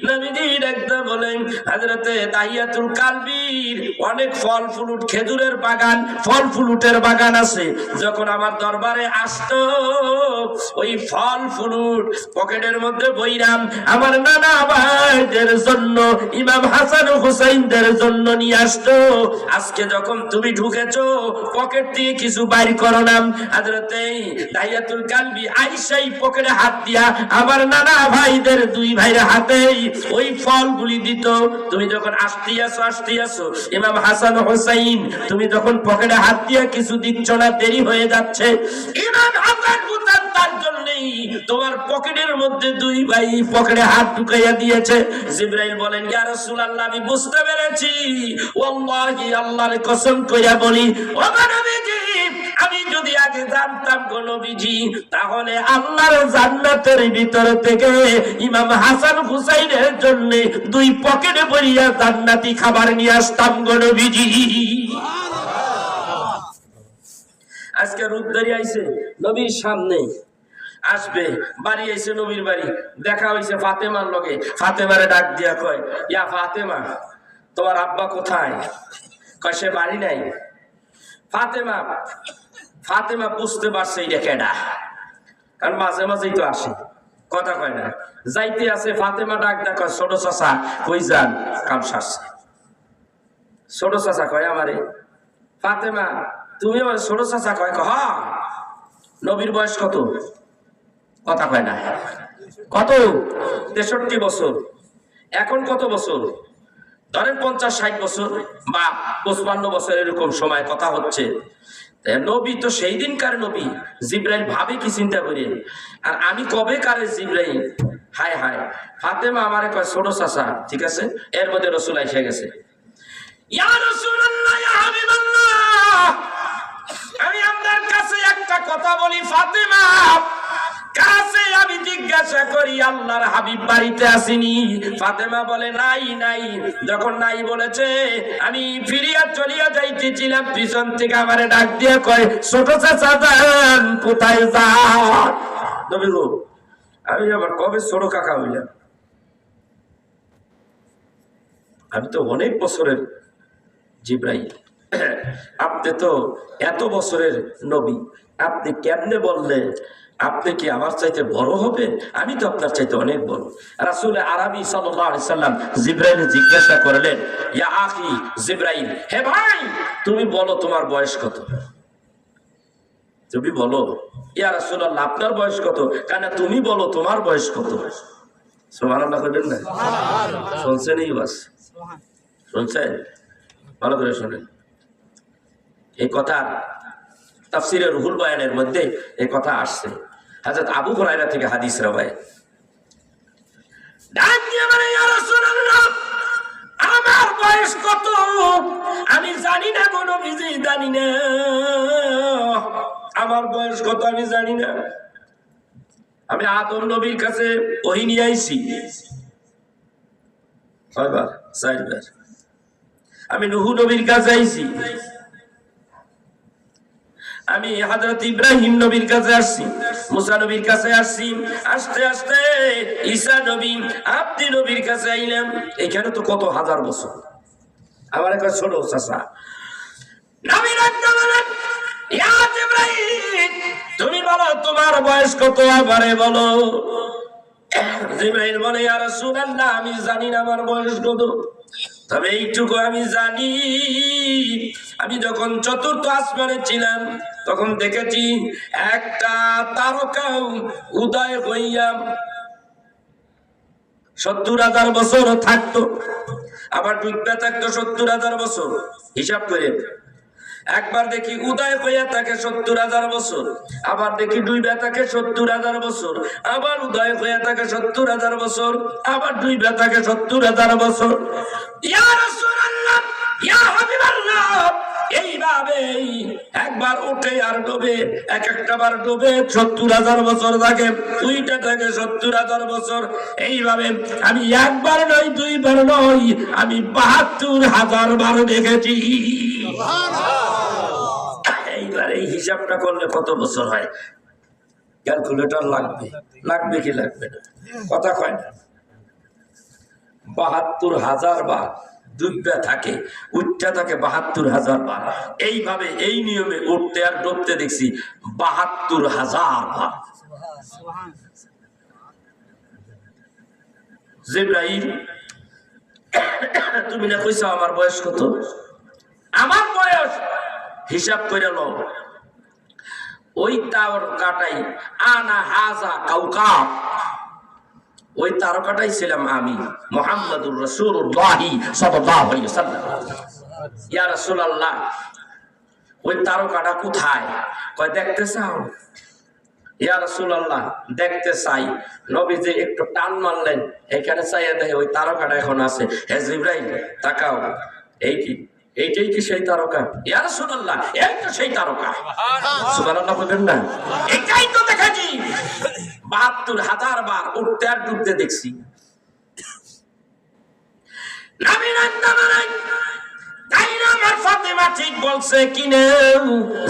নবীজি ডাকতে বলেন, হযরতে দাহিয়াতুল কালবির অনেক ফল ফ্রুট, খেজুরের বাগান, ফল ফ্রুটের বাগান আছে। যখন আমার দরবারে আসতো, ওই ফল ফ্রুট পকেটের মধ্যে বইরাম আমার নানা ভাইদের জন্য, ইমাম হাসান হুসাইনদের জন্য নিয়ে আসতো। আজকে যখন তুমি ঢুকেছো, পকেট থেকে কিছু বাইর করো না। হযরতে দাহিয়াতুল কালবি আইসাই পকেটে হাত দিয়া আমার নানা ভাইদের দুই ভাইয়ের হাতে ওই ফলগুলি দিত। তুমি যখন আসতে আসো ইমাম হাসান হুসাইন, তুমি যখন পকেটে হাত দিয়া কিছু দিচ্ছ না, দেরি হয়ে যাচ্ছে। ইমাম হাসান হুসাইন তার জন্যই তোমার পকেটের মধ্যে দুই ভাই পকেটে হাত ঢুকাইয়া দিয়েছে। জিবরাইল বলেন, ইয়া রাসূলুল্লাহ, আমি বুঝতে পেরেছি। ওয়াল্লাহি, আল্লাহর কসম কইরা বলি, ও নবীজি, আমি যদি আগে জানতাম গো নবীজি, তাহলে আল্লাহর জান্নাতের ভিতর থেকে ইমাম হাসান হুসাইনের জন্য দুই পকেটে ভরিয়া জান্নাতি খাবার নিয়ে আসতাম গো নবীজি। আজকে রূপ ধরে আইছে নবীর সামনে, আসবে বাড়ি আইছে, নবীর বাড়ি দেখা হইছে ফাতেমার লগে। ফাতেমারে ডাক দিয়া কয়, ইয়া ফাতেমা, তোমার আব্বা কোথায়? কয় সে বাড়ি নাই। ফাতেমা বুঝতে পারছে এটা কেডা, কারণ মাঝে মাঝেই তো আসে, কথা কয় না। যাইতে আছে, ফাতেমা ডাক দেয়া কয়, ছোট চাচা কই যান? কাম সারছে। ছোট চাচা কয় আমারে। ফাতেমা, তুমি আমার ছোট চাচা? কয় হ্যাঁ। নবীর বয়স কত? কথা কয় না। কত? 63 বছর। এখন কত বছর? ধরেন 50-60 বছর বা 55 বছর, এরকম সময় কথা হচ্ছে। নবী তো সেই দিনকার নবী। জিবরাইল ভাবে কি চিন্তা করেন, আর আমি কবে কারে জিবরাইল। হায় হায়। ফাতেমা আমারে কয় ছোট চাচা। ঠিক আছে, এর মধ্যে রাসূল এসে গেছে। ইয়া রাসূলুল্লাহ, ইয়া হাবিবাল্লাহ, আমি আপনার কাছে একটা কথা বলি। ফাতেমা কাছে আমি জিজ্ঞাসা করি, আল্লাহর হাবিব বাড়িতে আসেনি? ফাতেমা বলে, নাই। যখন নাই বলেছে, আমি ফিরিয়া চলিয়া যাইতেছিলাম, পিছন থেকে আমারে ডাক দিয়ে কয়, ছোট চাচা যান, কোথায় যান? নবী গো, আমি আবার কবে ছোট কাকা হইলাম? আমি তো অনেক বছরের জিবরাইল, আপনি তো এত বছরের নবী, আপনি কেমনে বললেন আপনি কি আমার চাইতে বড় হবেন? আমি তো আপনার চাইতে অনেক বড়। রাসূল আরবি সাল্লাল্লাহু আলাইহি সাল্লাম জিবরাইল জিজ্ঞাসা করলেন, ইয়া আখি জিবরাইল, হে ভাই, তুমি বলো তোমার বয়স কত? তুমি বলো। ইয়া রাসূলুল্লাহ, আপনার বয়স কত? কারণ তুমি বলো তোমার বয়স কত। সুবহানাল্লাহ করবেন না? শুনছেন? এই বাস শুনছেন? ভালো করে শোনেন। এই কথা তাফসীরে রুহুল বয়ানের মধ্যে এই কথা আসছে। হযরত আবু হুরায়রা থেকে হাদিস রওয়ায়াত। ডাক দিয়ে বলে, ইয়া রাসূলুল্লাহ, আমার বয়স কত? আমি জানি না গো নবীজি, জানি না। আমার বয়স কত আমি জানি না। আমি আদম নবীর কাছে ওহী নিয়ে আইছি কয়বার? 4 বার। আমি নূহ নবীর কাছে আইছি, আমি হযরত ইব্রাহিম নবীর কাছে আসছি, মুসা নবীর কাছে আসছি, আস্তে আস্তে ঈসা নবী, আব্দি নবীর কাছে আইলাম। এখানে তো কত হাজার বছর। আমার একটা ছোট চাচা নবী রাখতে বলেন, ইয়া জিবরাইল, তুমি বলো তোমার বয়স কত? আমারে বলো। জিবরাইল বলে, ইয়া রাসূলুল্লাহ, আমি জানি না আমার বয়স কত, তবে এইটুকু আমি জানি, আমি যখন চতুর্থ আসমানে ছিলাম তখন দেখেছি একটা তারকা উদয় হইয়া 70,000 বছর থাকতো, আবার ডুবতে থাকতো 70,000 বছর। হিসাব করে একবার দেখি উদয় হইয়া থাকে ৭০,০০০ বছর, আবার দেখি ডুইবা থাকে ৭০,০০০ বছর, আবার উদয় হইয়া থাকে ৭০,০০০ বছর, আবার ডুইবা থাকে ৭০,০০০ বছর। ইয়া রাসূলুল্লাহ, ইয়া হাবিবাল্লাহ, এইভাবে একবার উঠে আর ডুবে, এক একটা বার ডুবে ৭০,০০০ বছর থাকে, দুইটা থাকে ৭০,০০০ বছর। এইভাবে আমি একবার নয়, দুইবার নয়, আমি ৭২,০০০ বার দেখেছি। এইবার এই হিসাবটা করলে কত বছর হয়? ক্যালকুলেটর লাগবে, লাগবে কি লাগবে না? কথা কয় না। ৭২,০০০ বার ডুববে থাকে, উঠতে থাকে ৭২,০০০ বার। এইভাবে এই নিয়মে উঠতে আর ডুবতে দেখছি ৭২,০০০ বার। জিবরাইল, তুমি না কইছো আমার বয়স কত? আমার বয়স হিসাব করে লও। ওই তারকাটাই আনা হাজা কাউকাব, ওই তারকাটাই ছিলাম আমি, মুহাম্মাদুর রাসূলুল্লাহ সাল্লাল্লাহু আলাইহি ওয়াসাল্লাম। ইয়া রাসূলুল্লাহ, ওই তারকাটা কোথায়? কয় দেখতে চাও? ইয়া রাসূলুল্লাহ, দেখতে চাই। নবীজি একটু টান মারলেন, এখানে চাইয়া দেখে ওই তারকাটা এখন আছে। হে জিবরাইল, তাকাও, এই কি, এইটাই কি সেই তারকা? ইয়া রাসূলুল্লাহ, এই তো সেই তারকা। সুবহানাল্লাহ বলবেন না? এটাই তো দেখেছি ৭২,০০০ বার উঠতে আর ডুবতে দেখছি। আমার ফাতেমা ঠিক বলছে কিনা,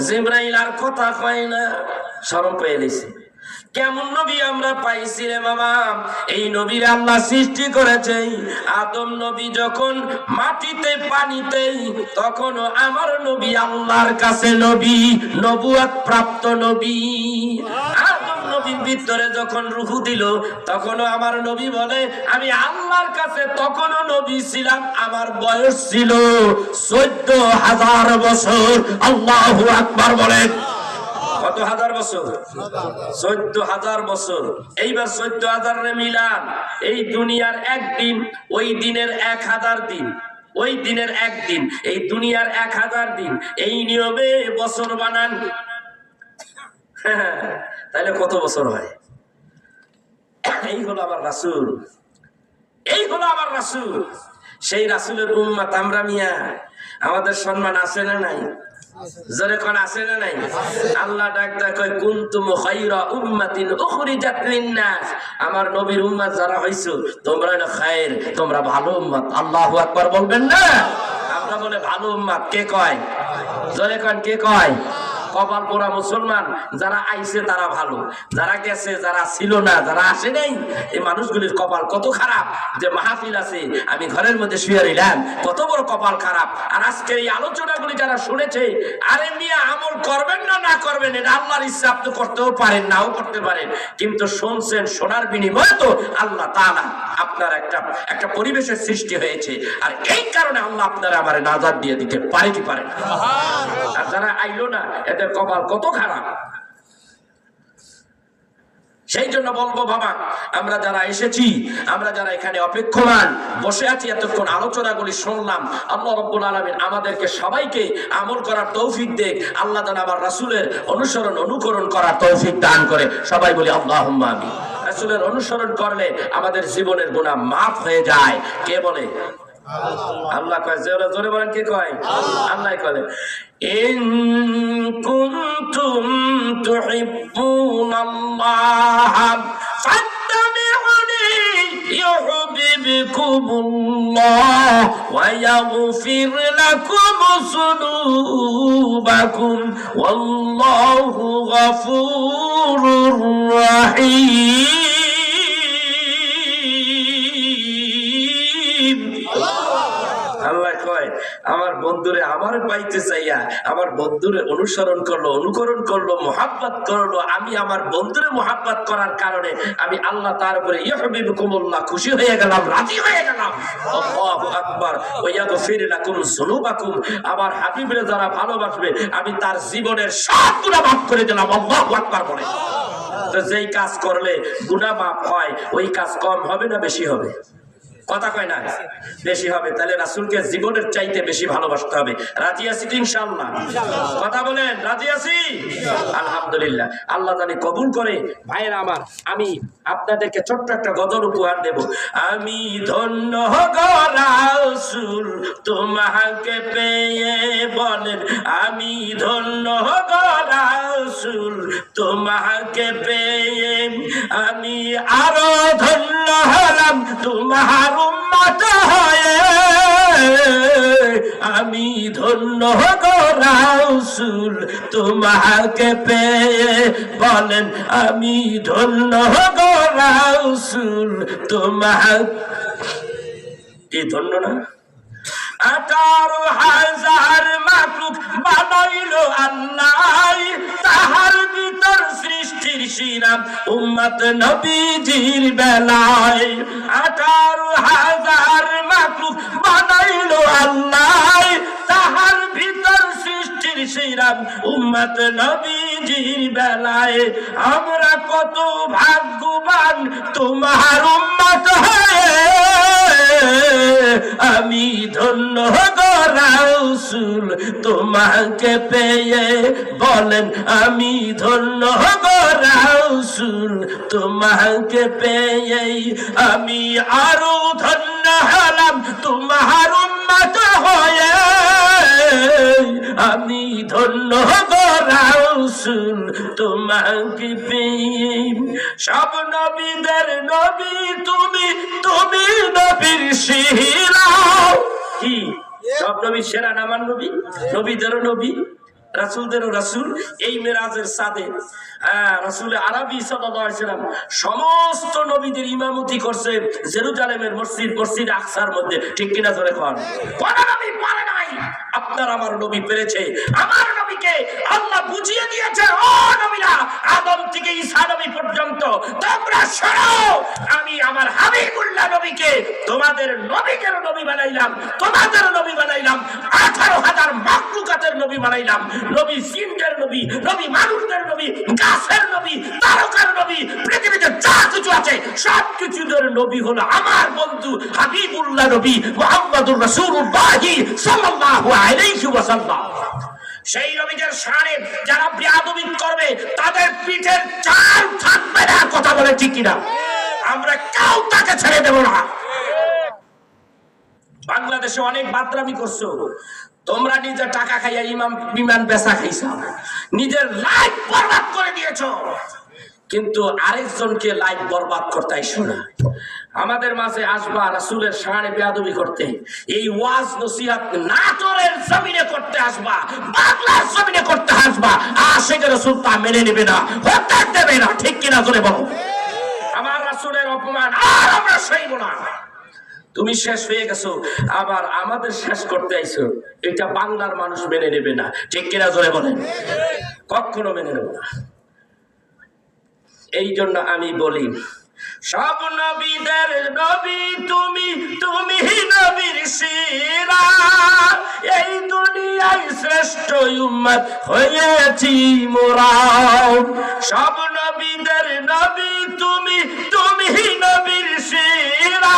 জিবরাইল আর কথা কয় না, শরম পেয়ে গেছে। কেমন নবী আমরা পাইছি রে বাবা? এই নবীর আল্লাহ সৃষ্টি করেছে আদম নবী যখন মাটিতে পানিতে, তখনও আমার নবী আল্লাহর কাছে নবী, নবুয়ত প্রাপ্ত নবী। আদম নবীর ভিতরে যখন রূহ দিল, তখনও আমার নবী বলে আমি আল্লাহর কাছে তখনও নবী ছিলাম, আমার বয়স ছিল ১৪,০০০ বছর। আল্লাহু আকবার বলেন। কত হাজার বছর? ১৪,০০০ বছর। এইবার ১৪,০০০ রে মিলান, এই দুনিয়ার একদিন, ওই দিনের ১,০০০ দিন, ওই দিনের একদিন, এই দুনিয়ার ১,০০০ দিন, এই নিয়মে বছর বানান। তাহলে কত বছর হয়? এই হলো আমার রাসূল, এই হলো আমার রাসূল। সেই রাসূলের উম্মত আমরা মিয়া, আমাদের সম্মান আছে না নাই? জোরে কোন আছে না নাই? আল্লাহ ডাকতে কয় কুনতুম খায়রা উম্মাতিন উখরিজাত লিন-নাস, আমার নবীর উম্মত যারা হইছো তোমরা হলো খায়ের, তোমরা ভালো উম্মত। আল্লাহু আকবার বলবেন না? আমরা বলে ভালো উম্মত, কে কয়? জোরে কোন, কে কয়? কপাল পোড়া মুসলমান যারা আইছে তারা ভালো, যারা গেছে, যারা ছিল না, যারা আসে নাই, এই মানুষগুলির কপাল কত খারাপ যে মাহফিল আছে আমি ঘরের মধ্যে শুয়ে রইলাম, কত বড় কপাল খারাপ। আর আজকে এই আলোচনাগুলি যারা শুনেছে, আরে মিয়া আমল করবেন না না করবেন এটা আল্লাহর ইচ্ছা, আপনি করতেও পারেন নাও করতে পারেন, কিন্তু শুনছেন, শোনার বিনিময়ে তো আল্লাহ তাআলা আপনার একটা পরিবেশের সৃষ্টি হয়েছে, আর এই কারণে আল্লাহ আপনারা আমারে নাজাত দিয়ে দিতে পারে কি পারে না। আর যারা আইলো না এদের কপাল কত খারাপ। সেই জন্য বলবো বাবা, আমরা যারা এসেছি, আমরা যারা এখানে অপেক্ষমান বসে আছি, এতক্ষণ আলোচনাগুলি শুনলাম, আল্লাহ রাব্বুল আলামিন আমাদেরকে সবাইকে আমল করার তৌফিক দেখ। আল্লাহ যেন আমার রাসূলের অনুকরণ করার তৌফিক দান করে। সবাই বলি আল্লাহুম্মা আমিন। রাসূলের অনুসরণ করলে আমাদের জীবনের গুনাহ মাফ হয়ে যায়। কে বলে? আল্লাহ কয়। জোরে বলেন, কে কয়? আল্লাহ কয় ইন কুনতুম তুহিব্বুনাল্লাহ ফাত্তাবিউনি ইউহিব্বুকুমুল্লাহ ওয়া ইয়াগফির লাকুম যুনুবাকুম ওয়াল্লাহু গফুরুর রাহিম। আল্লাহ কয় আমার বন্ধুরে আমার পাইতে চাইয়া আমার বন্ধুরে অনুকরণ করলো, মুহাব্বত করলো, আমি আমার বন্ধুরে মুহাব্বত করার কারণে আমি আল্লাহ তার উপরে ইউহিব্বুকুমুল্লাহ খুশি হয়ে গেলাম, রাজি হয়ে গেলাম। আল্লাহু আকবার। ওয়া ইয়াগফির লাকুম যুনুবাকুম, আমার হাবিবরে যারা ভালোবাসবে আমি তার জীবনের সব গুনাহ মাফ করে দিলাম। আল্লাহু আকবার বলে। তো যেই কাজ করলে গুনাহ মাফ হয়, ওই কাজ কম হবে না বেশি হবে? কথা কয় না, বেশি হবে। তাহলে রাসূলকে জীবনের চাইতে বেশি ভালোবাসতে হবে। রাজি আছি তো ইনশাআল্লাহ? কথা বলেন, রাজি আছি? আলহামদুলিল্লাহ, আল্লাহ জানি কবুল করে। ভাইয়েরা আমার, আমি আপনাদেরকে ছোট্ট একটা গজল উপহার দেব। আমি ধন্য গো রাসূল তোমাকে পেয়ে, বলেন আমি ধন্য গো রাসূল তোমাকে পেয়ে, আমি আরো ধন্য হলাম তোমার উম্মত হয়ে, আমি ধন্য গো রাসূল তোমাকে পেয়ে, বলেন আমি ধন্য গো রাসূল তোমাকে ধন্য না। 18,000 মাখলুক বানাইলো আল্লাহ, তাহার ভিতর সৃষ্টির শিরাম উম্মত নবীজির বেলায়। 18,000 মাখলুক বানাইলো আল্লাহ, তাহার ভিতর সৃষ্টির শিরাম উম্মত নবীজির বেলায়। আমরা কত ভাগ্যবান তোমার উম্মত হয়ে, আমি ধন্য গো রাসূল তোমাকে পেয়ে, বলেন আমি ধন্য গো রাসূল তোমাকে পেয়ে, আমি আরো ধন্য হলাম তোমার উম্মত হয়ে, আমি ধন্য গো রাসূল তোমাকে পেয়ে। সব নবীদের নবী তুমি, তুমি নবীর সেরা। কি সব নবীর সেরা না আমার নবী? নবীদেরও নবী, রাসূলদেরও রাসূল। এই মেরাজের সাথে রাসূল আরবি সাল্লাল্লাহু আলাইহি ওয়াসাল্লাম সমস্ত নবীদের ইমামতি করছে জেরুজালেমের মসজিদ আকসার মধ্যে। ঠিক কিনা জোরে কোন? কোন নবী পারে নাই, আপনার আমার নবী পেরেছে। আমার নবীকে আল্লাহ বুঝিয়ে দিয়েছে, ও নবীরা, আদম থেকে ঈসা নবী পর্যন্ত তোমরা শোনো, আমি আমার হাবিবুল্লাহ নবীকে তোমাদের নবীদের নবী বানাইলাম, তোমাদের নবী বানাইলাম, 18,000 মাখলুকাতের নবী বানাইলাম। নবী জিনদের নবী, নবী মানুষদের নবী, গাছের নবী, তারকার নবী, পৃথিবীতে যা কিছু আছে সব কিছুদের নবী হলো আমার বন্ধু হাবিবুল্লাহ নবী মুহাম্মদুর রাসূলুল্লাহ সাল্লাল্লাহু আলাইহি ওয়াসাল্লাম। সেই নবীদের শানে যারা বেয়াদবি করবে তাদের পিঠের চাল থাকবে না। কথা বলে ঠিক কিনা? আমরা কেউ তাকে ছেড়ে দেব না। বাংলাদেশে অনেক বাদরামি করছো তোমরা, নিজের টাকা খাইয়া বিমান বেচা খাইছো, নিজের লাইফ বরবাদ করে দিয়েছো, কিন্তু আরেকজনকে লাইফ বরবাদ করতে আইসো না। আমাদের মাঝে আসবা রাসূলের শানে বেয়াদবি করতে, এই ওয়াজ নসিহত নাটোরের জমিনে করতে আসবা, বাংলার জমিনে করতে আসবা, আশিকের রাসূল তা মেনে নেবে না, হতে দেবে না। ঠিক কিনা জোরে বলো? আমার রাসূলের অপমান আর আমরা সইব না। তুমি শেষ হয়ে গেছো, আবার আমাদের শেষ করতে আইছো, এটা বাংলার মানুষ মেনে নেবে না। ঠিক কিনা জোরে বলেন? কখনো মেনে নেব না। এই জন্য আমি বলি, সব নবীদের নবী তুমি, তুমি নবীর সেরা, এই দুনিয়ায় শ্রেষ্ঠ উম্মত হয়েছি মোরা। সব নবীদের নবী তুমি, তুমি নবীর সেরা,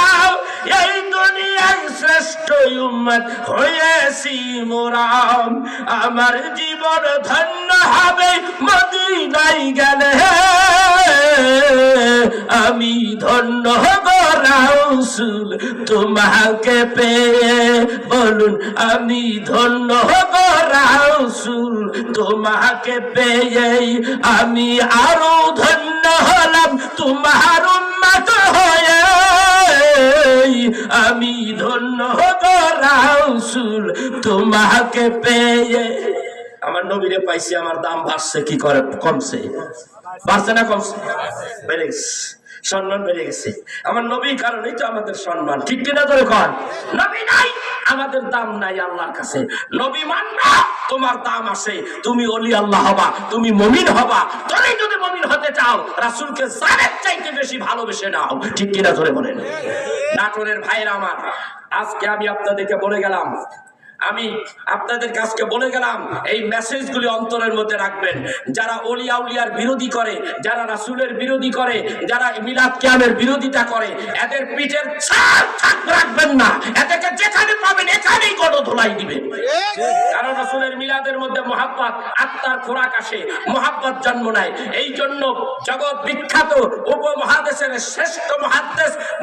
এই দুনিয়ায় শ্রেষ্ঠ উম্মত হয়েছি মোরা। আমার জীবন ধন্য হবে মদিনায় গেলে, আমি ধন্য গো রাসূল তোমাকে পেয়ে, বলুন আমি ধন্য গো রাসূল তোমাকে পেয়ে, আমি আরো ধন্য হলাম তোমার উম্মত হয়ে, আমি ধন্য গো রাসূল তোমাকে পেয়ে। আমার নবীরে পাইছি, আমার দাম বাড়ছে কি করে? কমছে? বাড়ছে না কমছে? বেড়ে গেছে, সম্মান বেড়ে গেছে। আমার নবী কারণেই তো আমাদের সম্মান। ঠিক কিনা ধরে কন? নবী নাই আমাদের দাম নাই আল্লাহর কাছে। নবী মানবা তোমার দাম আছে, তুমি ওলি আল্লাহ হবা, তুমি মুমিন হবা। তুমি যদি মুমিন হতে চাও রাসূলকে জানের চাইতে বেশি ভালোবেসে নাও। ঠিক কিনা ধরে বলেন? নাটোরের ভাইরা আমার, আজকে আমি আপনাদেরকে বলে গেলাম আমি আপনাদের কাছকে বলে গেলাম, এই মেসেজগুলি অন্তরের মধ্যে রাখবেন। যারা ওলিয়া উলিয়ার বিরোধী করে, যারা রাসূলের বিরোধী করে, যারা মিলাদ কিয়ামের বিরোধিতা করে, এদের পিঠের ছাপ রাখবেন না। এদেরকে যেখানে পাবেন এখানেই গণধোলাই দিবেন। কারণ রাসূলের মিলাদের মধ্যে মহাব্বত, আত্মার খোরাক আসে, মহাব্বত জন্ম নেয়। এই জন্য জগৎ বিখ্যাত উপমহাদেশের শ্রেষ্ঠ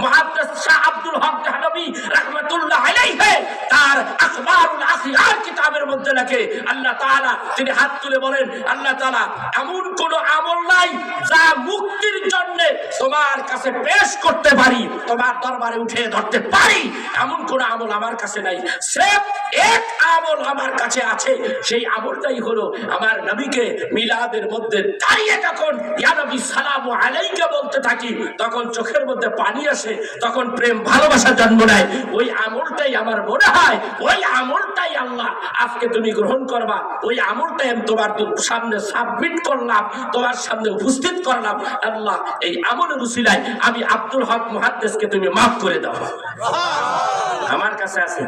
মুহাদ্দিস শাহ আব্দুল হক দেহলভী রাহমাতুল্লাহ আলাইহি তার আখবারুল আখিয়ার কিতাবের মধ্যে লেখে, আল্লাহ তাআলা তিনি হাত তুলে বলেন, আল্লাহ তাআলা এমন কোন আমল নাই যা মুক্তির জন্য তোমার কাছে পেশ করতে পারি, তোমার দরবারে উঠে ধরতে পারি, এমন কোন আমল আমার কাছে নাই। সির্ফ এক আমল আমার কাছে আছে, সেই আমলটাই হলো আমার নবীকে মিলাদের মধ্যে দাঁড়িয়ে যখন ইয়া নবী সালামু আলাইকা বলতে থাকি, তখন চোখের মধ্যে পানি আসে, তখন প্রেম ভালোবাসা জন্ম নেয়। ওই আমলটাই আমার মনে হয়, ওই আমলটাই আল্লাহ আজকে তুমি গ্রহণ করবা, ওই আমলটাই আমি তোমার সামনে সাবমিট করলাম, তোমার সামনে উপস্থিত করলাম। আল্লাহ এই আমলের উসিলায় আমি আব্দুল হক মুহাদ্দিসকে তুমি মাফ করে দাও। আমার কাছে আছে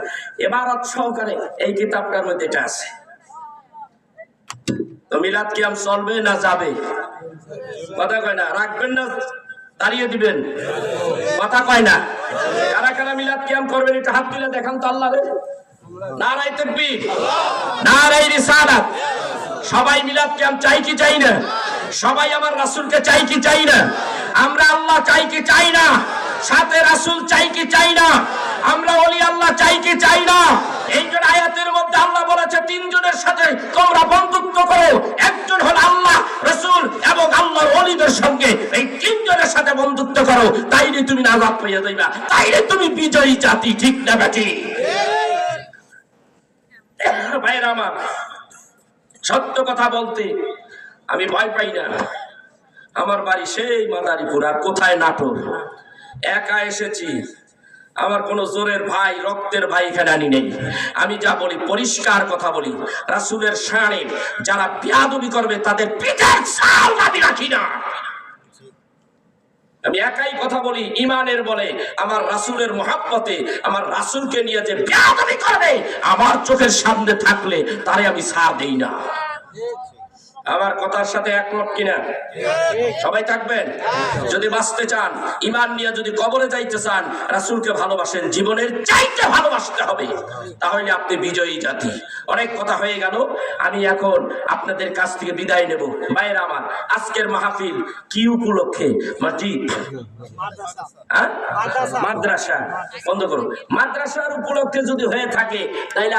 ইবারত সহকারে এই কিতাবটার মধ্যে এটা আছে। তো মিলাদ কিয়াম চলবে না যাবে? কথা কয় না, রাখবেন না দাঁড়িয়ে দিবেন? কথা কয় না। কারা কারা মিলাদ কিয়াম করবেন একটু হাত তুলে দেখান তো আল্লাহরে। নারায়ে তাকবীর, নারায়ে রিসালাত। সবাই মিলাদ কিয়াম চাই কি চাই না? সবাই আমার রাসূলকে চাই কি চাই না? আমরা আল্লাহ চাই কি চাই না? সাথে রাসূল চাই কি চাই না? আমরা ওলি আল্লাহ চাই কি চাই না? এই যে আয়াতের মধ্যে আল্লাহ বলেছে তিনজনের সাথে তোমরা বন্ধুত্ব করো, একজন হলো আল্লাহ, রাসূল এবং আল্লাহর ওলিদের সঙ্গে। এই তিনজনের সাথে বন্ধুত্ব করো, তাইলে তুমি নাজাত পেয়ে যাইবা, তাইলে তুমি বিজয়ী জাতি। ঠিক না বেটি? ভাইরা আমার, সত্য কথা বলতে আমি ভয় পাই না। আমার বাড়ি সেই মাদারীপুর, আর কোথায় নাটোর। একা এসেছি, আমার কোন জোরের ভাই, রক্তের ভাই এখানে আনি নেই। আমি যা বলি পরিষ্কার কথা বলি। রাসূলের শানে যারা বেয়াদবি করবে তাদের পিঠের ছাল আমি রাখি না। আমি একাই কথা বলি ইমানের বলে। আমার রাসূলের মহব্বতে আমার রাসূলকে নিয়ে যে বেয়াদবি করবে, আমার চোখের সামনে থাকলে তারে আমি ছাড় দেই না। আমার কথার সাথে একমত কিনা? সবাই থাকবেন? যদি বাঁচতে চান, ঈমান নিয়ে যদি কবরে যাইতে চান, রাসূলকে ভালোবাসেন, জীবনের চাইতে ভালোবাসতে হবে, তাহলে আপনি বিজয়ী জাতি। অনেক কথা হয়ে গেল, আমি এখন আপনাদের কাছ থেকে বিদায় নেব। ভাইরা আমার, আজকের মাহফিল কি উপলক্ষে? মসজিদ, মাদ্রাসা বন্ধ করুন। মাদ্রাসার উপলক্ষে যদি হয়ে থাকে তাইলে